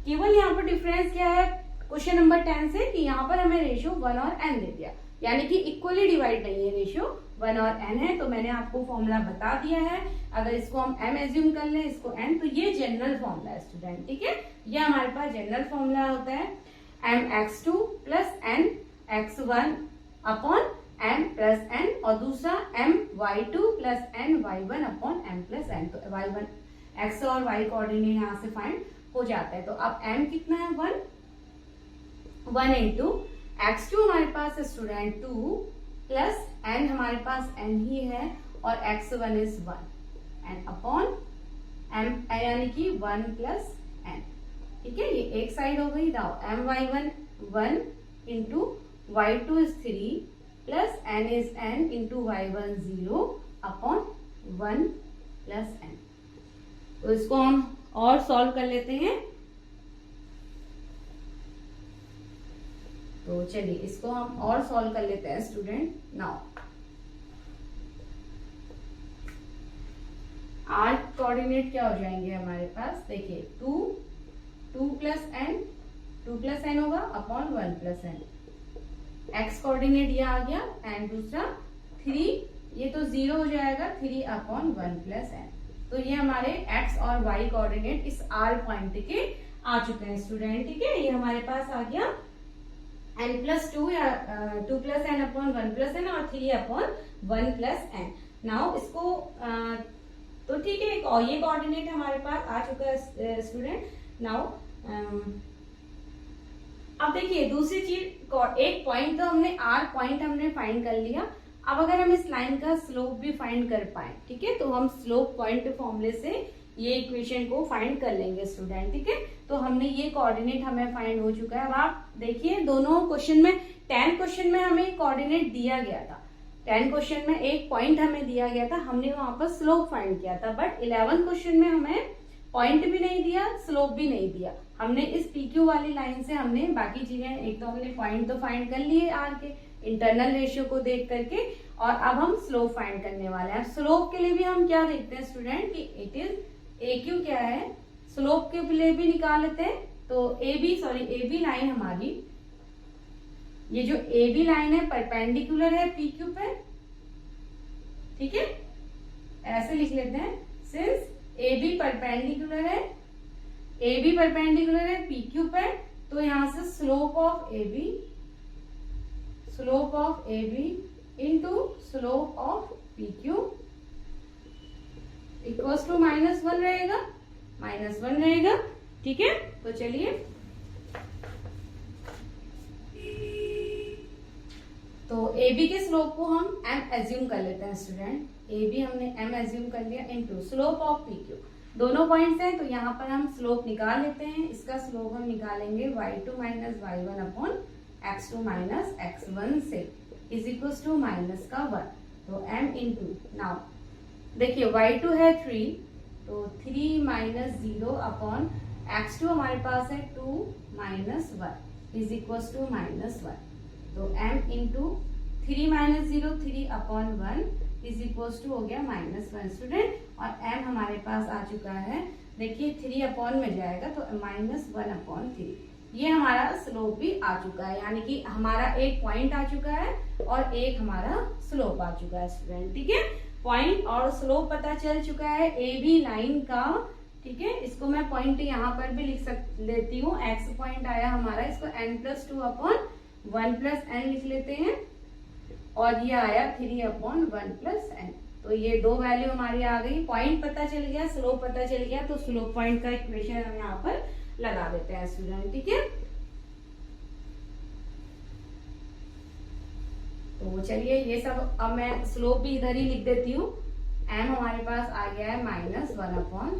केवल यहाँ पर डिफरेंस क्या है क्वेश्चन नंबर 10 से, कि यहाँ पर हमें रेशियो 1 और n दे दिया, यानी कि इक्वली डिवाइड नहीं है, रेशियो 1 और n है। तो मैंने आपको फॉर्मूला बता दिया है, अगर इसको हम m एज्यूम कर लें, इसको n, तो ये जनरल फॉर्मूला है स्टूडेंट। ठीक है, ये हमारे पास जनरल फॉर्मूला होता है mx2 plus nx1 upon m plus n, और दूसरा my2 plus ny1 upon m plus n। तो y1 x और y कोऑर्डिनेट यहाँ से फाइंड हो जाता है। तो अब m कितना है 1 इंटू x2 हमारे पास है स्टूडेंट 2 प्लस n हमारे पास n ही है, और x1 is 1 and upon m यानी कि 1 प्लस n। ठीक है, ये एक साइड हो गई। Now my1 1 into y2 is 3 plus n is n into y1 0 upon 1 plus n। तो इसको हम और सॉल्व कर लेते हैं। तो चलिए इसको हम और सॉल्व कर लेते हैं स्टूडेंट। नाउ r कोऑर्डिनेट क्या हो जाएंगे हमारे पास, देखिए 2 प्लस n होगा upon 1 plus n। x coordinate ये आ गया, एंड दूसरा 3, ये तो 0 हो जाएगा, 3 अपॉन 1 प्लस n। तो ये हमारे x और y कोऑर्डिनेट इस r पॉइंट के आ चुके हैं स्टूडेंट। ठीक है, ये हमारे पास आ गया n प्लस 2 या 2 plus n upon 1 plus n और 3 अपॉन 1 प्लस n। नाउ इसको तो ठीक है, और ये कोऑर्डिनेट हमारे पास आ चुका है स्टूडेंट। नाउ अब देखिए दूसरी चीज, एक पॉइंट तो हमने r पॉइंट हमने फाइंड कर लिया। अब अगर हम इस लाइन का स्लोप भी फाइंड कर पाए, ठीक है, तो हम स्लोप पॉइंट फॉर्मूले से ये इक्वेशन को फाइंड कर लेंगे स्टूडेंट। ठीक है, तो हमने ये कोऑर्डिनेट हमें फाइंड हो चुका है। अब आप देखिए दोनों क्वेश्चन में 10 क्वेश्चन में हमें कोऑर्डिनेट दिया गया था, 10 क्वेश्चन में एक पॉइंट हमें दिया गया था, हमने वहां पर स्लोप फाइंड किया था। बट 11 क्वेश्चन में हमें पॉइंट भी नहीं दिया, स्लोप भी नहीं दिया। हमने इस PQ वाली लाइन से हमने बाकी चीजें, एक तो हमने पॉइंट तो फाइंड कर लिए आर के इंटरनल रेशियो को देख करके, और अब हम स्लोप फाइंड करने वाले हैं। स्लोप के लिए भी हम क्या देखते हैं स्टूडेंट कि इट इज AQ क्या है, स्लोप के लिए भी निकाल लेते हैं। तो AB लाइन हमारी, ये जो AB लाइन है परपेंडिकुलर है PQ पे। ठीक है, ऐसे लिख लेते हैं, सिंस AB परपेंडिकुलर है PQ पे, तो यहां से slope of AB into slope of PQ equals to -1 रहेगा। ठीक है, तो चलिए तो AB के स्लोप को हम m एज्यूम कर लेते हैं स्टूडेंट। AB हमने m एज्यूम कर लिया इंटू स्लोप ऑफ PQ, दोनों पॉइंट्स हैं, तो यहाँ पर हम स्लोप निकाल लेते हैं। इसका स्लोप हम निकालेंगे y2 minus y1 upon x2 minus x1 से इज इक्वल्स टू -1। तो m इंटू, नाउ देखिए y2 है 3, तो 3 माइनस 0 अपॉन x2 हमारे पास है 2 माइनस 1 इज इक्वल्स टू -1। तो m into 3 minus 0 3 upon 1 is equals to हो गया -1 स्टूडेंट। और m हमारे पास आ चुका है देखिए 3 अपॉन में जाएगा तो -1/3। ये हमारा स्लोप भी आ चुका है, यानी कि हमारा एक पॉइंट आ चुका है और एक हमारा स्लोप आ चुका है स्टूडेंट। ठीक है, पॉइंट और स्लोप पता चल चुका है ए बी लाइन का। ठीक है, इसको मैं पॉइंट यहाँ पर भी लेती हूँ। एक्स पॉइंट आया हमारा, इसको n+2/1+n लिख लेते हैं, और ये आया 3/1+n। तो ये दो वैल्यू हमारी आ गई। पॉइंट पता चल गया, स्लोप पता चल गया, तो स्लोप पॉइंट का इक्वेशन हम यहाँ पर लगा देते हैं स्टूडेंट। ठीक है, तो चलिए ये सब अब मैं स्लोप भी इधर ही लिख देती हूँ। m हमारे पास आ गया है -1/3।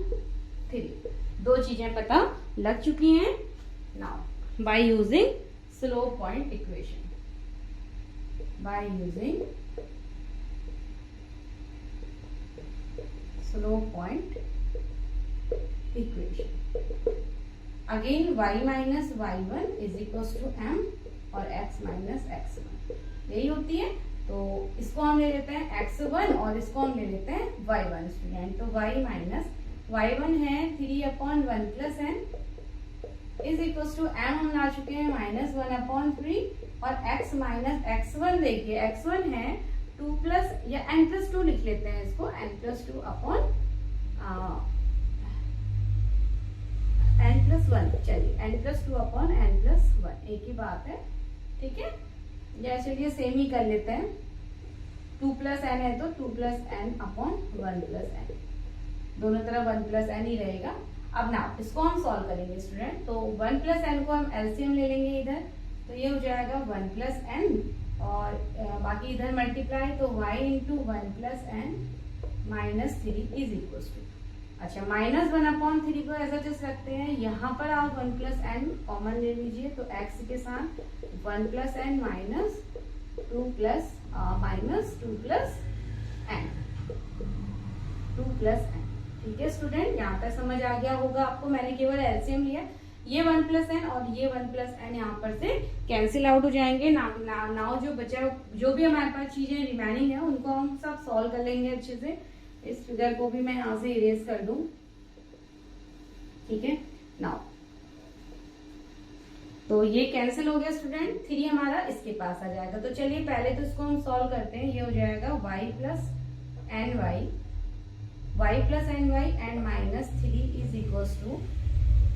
दो चीजें पता लग चुकी हैं। Now by using slope point equation, by using slope point equation, again y minus y1 is equal to m और x माइनस x1 यही होती है। तो इसको हम ले लेते हैं x1 और इसको हम ले लेते हैं y1 स्टूडेंट। तो y माइनस y1 है 3/1+n is equal to m हम ला चुके हैं -1/3, और x माइनस x1 देखिए x1 है 2+ या n+2 लिख लेते हैं इसको, n+2/n+1। चलिए n+2/n+1 एक ही बात है। ठीक है, या चलिए सेम ही कर लेते हैं। 2+n है तो 2+n/1+n, दोनों तरफ 1+n ही रहेगा। अब ना इसको हम सॉल्व करेंगे स्टूडेंट। तो 1+n को हम एलसीएम ले लेंगे इधर, तो ये हो जाएगा 1+n, और बाकी इधर मल्टीप्लाई, तो y × 1+n -3 is equal to, अच्छा -1/3 को एज इट इज रखते हैं। यहाँ पर आप 1+n कॉमन ले लीजिए, तो x के साथ 1+n माइनस 2+n। ठीक है स्टूडेंट, यहाँ तक समझ आ गया होगा आपको। मैंने केवल एलसीएम लिया, ये 1+n और ये 1+n यहाँ पर से कैंसिल आउट हो जाएंगे। नाउ जो बचा, जो भी हमारे पास चीजें रिमेनिंग है उनको हम सब सॉल्व कर लेंगे अच्छे से। इस फिगर को भी मैं यहाँ से इरेज कर दूं। ठीक है, नाउ तो ये कैंसिल हो गया स्टूडेंट, 3 हमारा इसके पास आ जाएगा। तो चलिए पहले तो इसको हम सॉल्व करते हैं। ये हो जाएगा y + ny and -3 is equal to,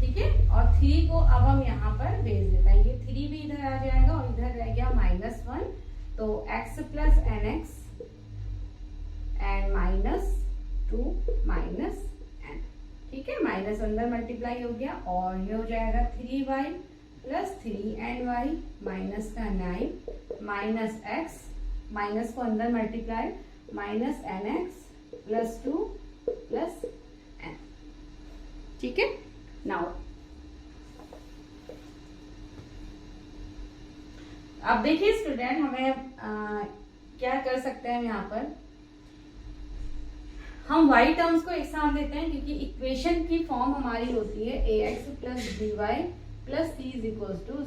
ठीक है, और 3 को अब हम यहाँ पर भेज देते हैं। ये 3 भी इधर आ जाएगा और इधर रह गया -1, तो x + nx एंड -2 -n। ठीक है, माइनस अंदर मल्टीप्लाई हो गया, और ये हो जाएगा 3y + 3ny माइनस का 9 -x, माइनस को अंदर मल्टीप्लाई -nx + 2 + n। ठीक है, नाउ अब देखिए स्टूडेंट, हमें क्या कर सकते हैं। यहाँ पर हम y टर्म्स को एक साथ देते हैं, क्योंकि इक्वेशन की फॉर्म हमारी होती है ax + by + c =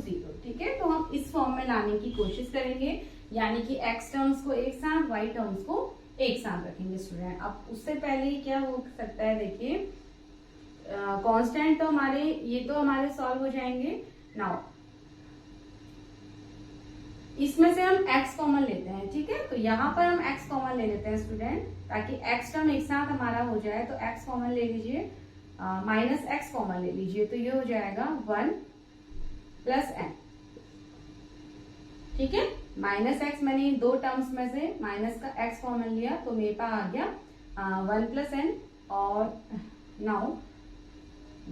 0। ठीक है, तो हम इस फॉर्म में लाने की कोशिश करेंगे, यानी कि x टर्म्स को एक साथ, y टर्म्स को एक साथ रखेंगे स्टूडेंट। अब उससे पहले क्या हो सकता है, देखिए कांस्टेंट तो हमारे ये तो हमारे सॉल्व हो जाएंगे। नाउ इसमें से हम x कॉमन लेते हैं। ठीक है, तो यहाँ पर हम x कॉमन ले लेते हैं स्टूडेंट, ताकि x टर्म एक साथ हमारा हो जाए। तो x कॉमन ले लीजिए, -x कॉमन ले लीजिए, तो ये हो जाएगा 1 + n। ठीक है, -x मैंने इन दो टर्म्स में से माइनस का x कॉमन लिया, तो मेरे पास आ गया 1 + n, और नाउ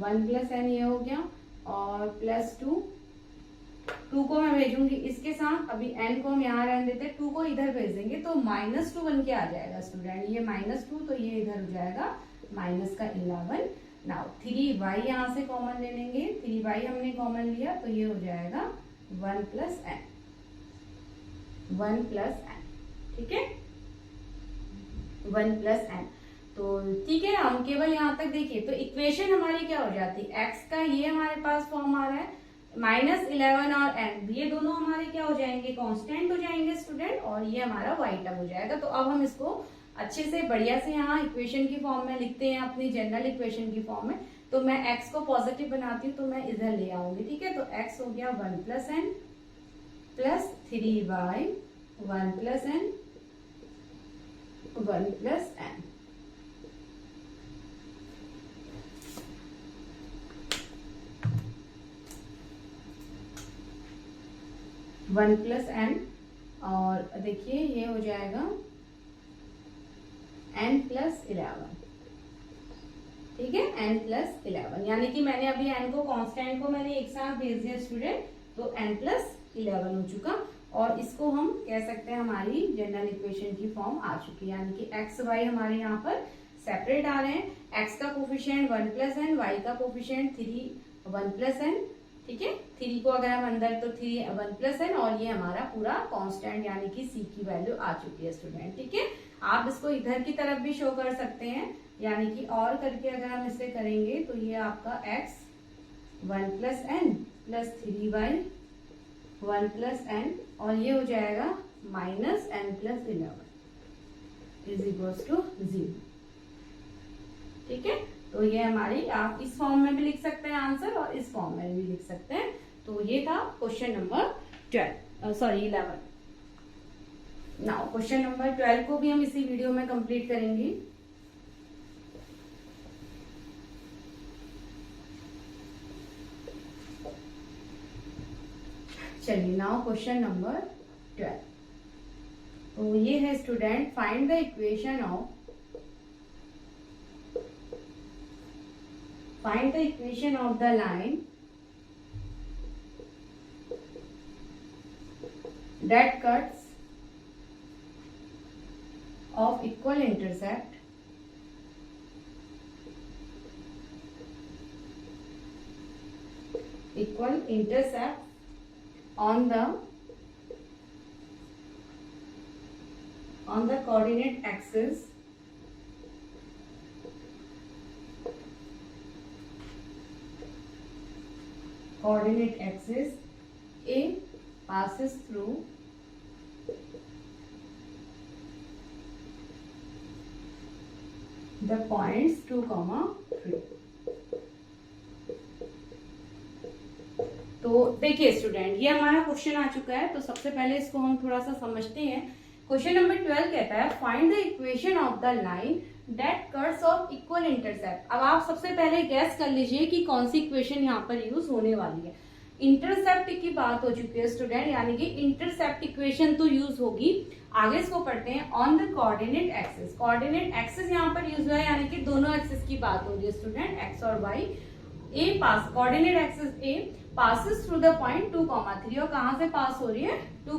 1 + n ये हो गया, और +2 को मैं भेजूंगी इसके साथ। अभी n को हम यहाँ रहने देते हैं, 2 को इधर भेज देंगे, तो -2 बन के आ जाएगा स्टूडेंट। ये -2, तो ये इधर हो जाएगा -11। नाउ 3y यहाँ से कॉमन ले लेंगे, 3y हमने कॉमन लिया, तो ये हो जाएगा 1 + n। ठीक है, 1 + n। तो ठीक है, हम केवल यहाँ तक देखिए, तो इक्वेशन हमारी क्या हो जाती है, x का ये हमारे पास फॉर्म आ रहा है, -11 और n, ये दोनों हमारे क्या हो जाएंगे, कांस्टेंट हो जाएंगे स्टूडेंट, और ये हमारा y टर्म हो जाएगा। तो अब हम इसको अच्छे से बढ़िया से यहाँ इक्वेशन की फॉर्म में लिखते हैं, अपनी जनरल इक्वेशन की फॉर्म में। तो मैं x को पॉजिटिव बनाती हूँ तो मैं इधर ले आऊंगी, ठीक है। तो x हो गया 1 + n plus 3y 1 + n 1 + n। One plus n, और देखिए ये हो जाएगा n + 11, ठीक है, n + 11, यानी कि मैंने अभी n को कांस्टेंट को मैंने एक साथ भेज दिया स्टूडेंट, तो n + 11 हो चुका। और इसको हम कह सकते हैं हमारी जनरल इक्वेशन की फॉर्म आ चुकी है, यानी कि x y हमारे यहाँ पर सेपरेट आ रहे हैं। x का कोफिशिएंट 1 + n, y का कोफिशिएंट 3 1 + n, ठीक है। 3 को अगर हम अंदर तो 3 1 + n, और ये हमारा पूरा कांस्टेंट यानी कि c की वैल्यू आ चुकी है स्टूडेंट, ठीक है। आप इसको इधर की तरफ भी शो कर सकते हैं, यानी कि और करके अगर हम इसे करेंगे तो ये आपका x 1 + n plus 3y 1 + n, और ये हो जाएगा -n + 11 = 0, ठीक है। तो ये हमारी, आप इस फॉर्म में भी लिख सकते हैं आंसर और इस फॉर्म में भी लिख सकते हैं। तो ये था question number 11। Now question number 12 को भी हम इसी वीडियो में कंप्लीट करेंगे। चलिए, नाउ क्वेश्चन नंबर 12। तो ये है student, find the equation of the line that cuts of equal intercept on the coordinate axis A passes through the points 2, 3। तो देखिए स्टूडेंट, ये हमारा क्वेश्चन आ चुका है। तो सबसे पहले इसको हम थोड़ा सा समझते हैं। क्वेश्चन नंबर 12 कहता है find the equation of the line that cuts off equal intercept. अब आप सबसे पहले गैस कर लीजिए कि कौन सी इक्वेशन यहाँ पर यूज होने वाली है। इंटरसेप्ट की बात हो चुकी है स्टूडेंट, यानी कि इंटरसेप्ट इक्वेशन तो यूज होगी। आगे इसको पढ़ते हैं, on the coordinate axis. Coordinate axis यहाँ पर यूज हुआ है, यानी कि दोनों एक्सिस की बात हो रही है स्टूडेंट, एक्स और y. A pass, coordinate axis a passes through the point 2, 3, और कहां से पास हो रही है 2,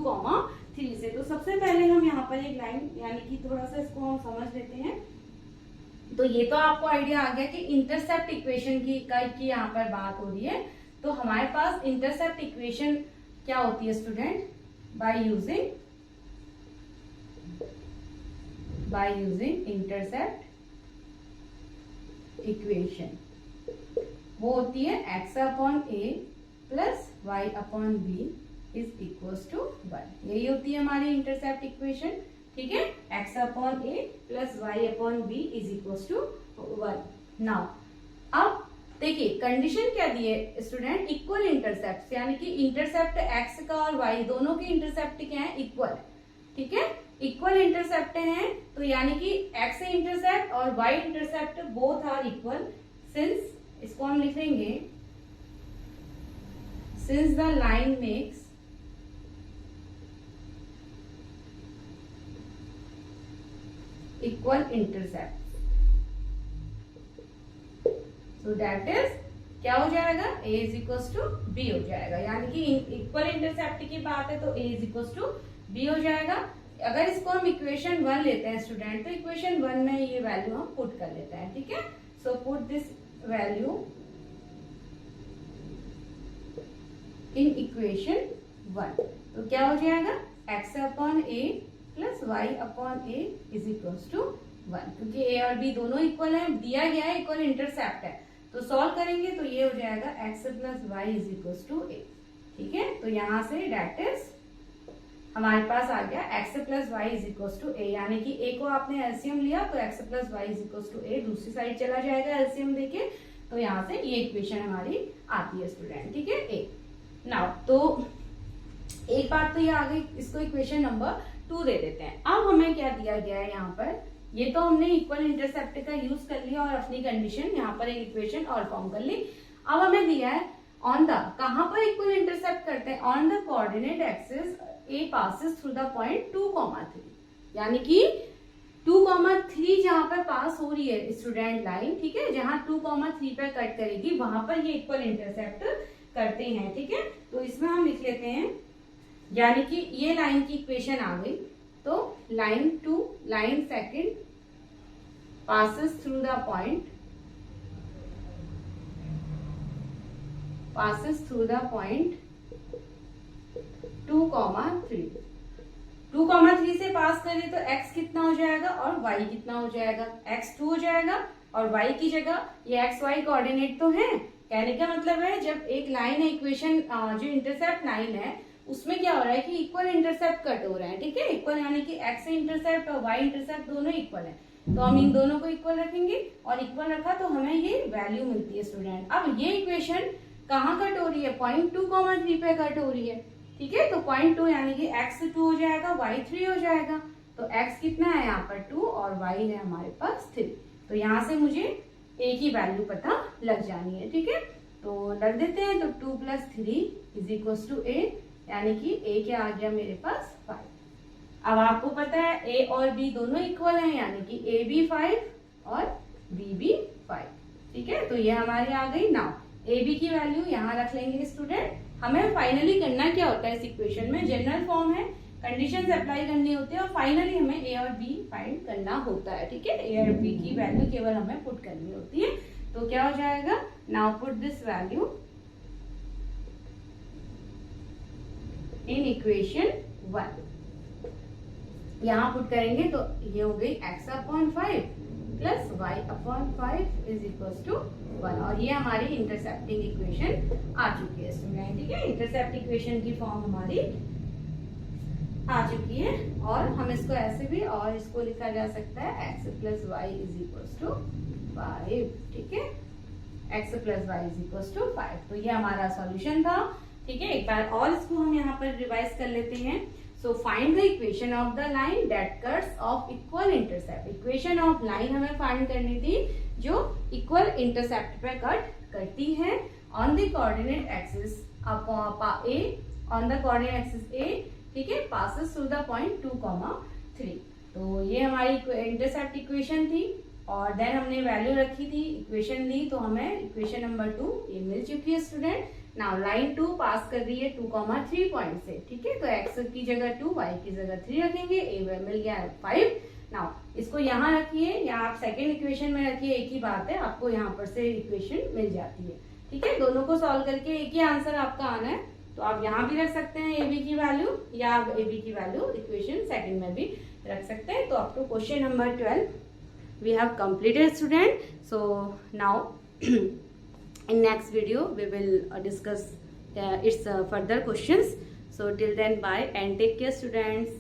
3 से। तो सबसे पहले हम यहाँ पर एक लाइन, यानी कि थोड़ा सा इसको हम समझ लेते हैं। तो ये तो आपको आइडिया आ गया कि इंटरसेप्ट इक्वेशन की यहाँ पर बात हो रही है। तो हमारे पास इंटरसेप्ट इक्वेशन क्या होती है student, by using intercept equation, वो होती है x/a plus y/b is equals to 1। यही होती है हमारी इंटरसेप्ट इक्वेशन, ठीक है। x/a plus y/b is equals to 1। Now अब देखिए कंडीशन क्या दी है स्टूडेंट, इक्वल इंटरसेप्ट, यानी कि इंटरसेप्ट x का और y दोनों के इंटरसेप्ट क्या है, इक्वल है, ठीक है। इक्वल इंटरसेप्ट हैं, तो यानी कि x इंटरसेप्ट और y intercept both are equal. Since, इसको हम लिखेंगे, since the line makes equal intercept, so that is क्या हो जाएगा, a is equals to b हो जाएगा। यानी कि इक्वल इंटरसेप्ट की बात है तो a is equals to b हो जाएगा। अगर इसको हम इक्वेशन 1 लेते हैं स्टूडेंट, तो इक्वेशन 1 में ये वैल्यू हम पुट कर लेते हैं, ठीक है। So put this value in equation 1, तो क्या हो जाएगा, x/a plus y/a is equals to 1, क्योंकि a और b दोनों इक्वल है, दिया गया है, इक्वल इंटरसेप्ट है। तो सॉल्व करेंगे तो ये हो जाएगा x plus y is equals to a, ठीक है। तो यहां से डेट इज हमारे पास आ गया x plus y is equal to a, यानी कि a को आपने एलसीएम लिया तो x plus y is equal to a, दूसरी साइड चला जाएगा एलसीएम देके, तो यहाँ से ये इक्वेशन हमारी आती है स्टूडेंट, ठीक है ए। नाउ तो एक बात तो ये आ गई, इसको इक्वेशन नंबर 2 दे देते हैं। अब हमें क्या दिया गया है यहाँ पर, ये तो हमने इक्वल इंटरसेप्ट का यूज कर लिया और अपनी कंडीशन यहाँ पर एक इक्वेशन और फॉर्म कर ली। अब हमें दिया है ऑन द, कहां पर इक्वल इंटरसेप्ट करते हैं, on the coordinate axis a passes through the point 2,3, यानी कि 2,3 जहां पर पास हो रही है स्टूडेंट लाइन, ठीक है, जहां 2,3 पे कट करेगी वहां पर ये इक्वल इंटरसेप्ट करते हैं, ठीक है। तो इसमें हम लिख लेते हैं, यानी कि ये लाइन की इक्वेशन आ गई, तो line 2, line second passes through the point, passes through the point 2,3, 2,3 से पास करें तो x कितना हो जाएगा और y कितना हो जाएगा, x 2 हो जाएगा और y की जगह ये x y कोऑर्डिनेट तो है। कहने का मतलब है जब एक लाइन है इक्वेशन, जो इंटरसेप्ट लाइन है उसमें क्या हो रहा है कि इक्वल इंटरसेप्ट कट हो रहा है, ठीक है, इक्वल यानी कि x इंटरसेप्ट और y इंटरसेप्ट दोनों इक्वल है, तो हम इन दोनों को इक्वल रखेंगे और इक्वल रखा तो हमें ये वैल्यू मिलती है स्टूडेंट। अब ये इक्वेशन कहाँ कट हो रही है, पॉइंट 2,3 पे कट हो रही है, ठीक है, तो पॉइंट 2 यानी कि x 2 हो जाएगा, y 3 हो जाएगा, तो x कितना है यहाँ पर 2 और y है हमारे पास 3, तो यहाँ से मुझे a की वैल्यू पता लग जानी है, ठीक है, तो लग देते हैं, तो 2 + 3 इज इक्वल टू a, यानी कि a क्या आ गया मेरे पास 5। अब आपको पता है a और b दोनों इक्वल हैं, यानी कि a भी 5 और b भी 5, ठीक है, तो ये हमारी आ गई। नाउ ए बी की वैल्यू यहाँ रख लेंगे स्टूडेंट। हमें फाइनली करना क्या होता है इस इक्वेशन में, जनरल फॉर्म है, कंडीशंस अप्लाई करनी होती है और फाइनली हमें ए और बी फाइंड करना होता है, ठीक है, ए और बी की वैल्यू केवल हमें पुट करनी होती है। तो क्या हो जाएगा, now put this value in equation 1, यहाँ पुट करेंगे तो ये हो गई x/5 plus y/5 is equal to 1, और ये हमारी इंटरसेप्टिंग इक्वेशन आ चुकी है स्टूडेंट, ठीक है, इंटरसेप्ट इक्वेशन की फॉर्म हमारी आ चुकी है। और हम इसको ऐसे भी और इसको लिखा जा सकता है x + y is equal to 5, ठीक है, x + y is equal to 5। तो ये हमारा सॉल्यूशन था, ठीक है। एक बार और इसको हम यहाँ पर रिवाइज कर लेते हैं। So find the equation of the line that cuts off equal intercept. Equation of line हमें फाइंड करनी थी जो इक्वल इंटरसेप्ट पे कट करती है on the coordinate axis a, on the coordinate axis a, ठीक है, पासेस थ्रू द पॉइंट 2,3। तो ये हमारी इंटरसेप्ट इक्वेशन थी और देन हमने वैल्यू रखी थी, इक्वेशन ली, तो हमें इक्वेशन नंबर 2 ये मिल चुकी है स्टूडेंट। नाउ लाइन 2 पास कर रही है 2,3 पॉइंट से, ठीक है, तो x की जगह 2, y की जगह 3 रखेंगे, a मिल गया 5। नाउ इसको यहाँ रखिए या आप सेकेंड इक्वेशन में रखिए, एक ही बात है, आपको यहाँ पर से इक्वेशन मिल जाती है, ठीक है। दोनों को सॉल्व करके एक ही आंसर आपका आना है, तो आप यहाँ भी रख सकते हैं ab की वैल्यू या आप ab की वैल्यू इक्वेशन सेकेंड में भी रख सकते हैं। तो up to question number 12 we have completed student. So now in next video we will discuss its further questions. So till then, bye and take care students.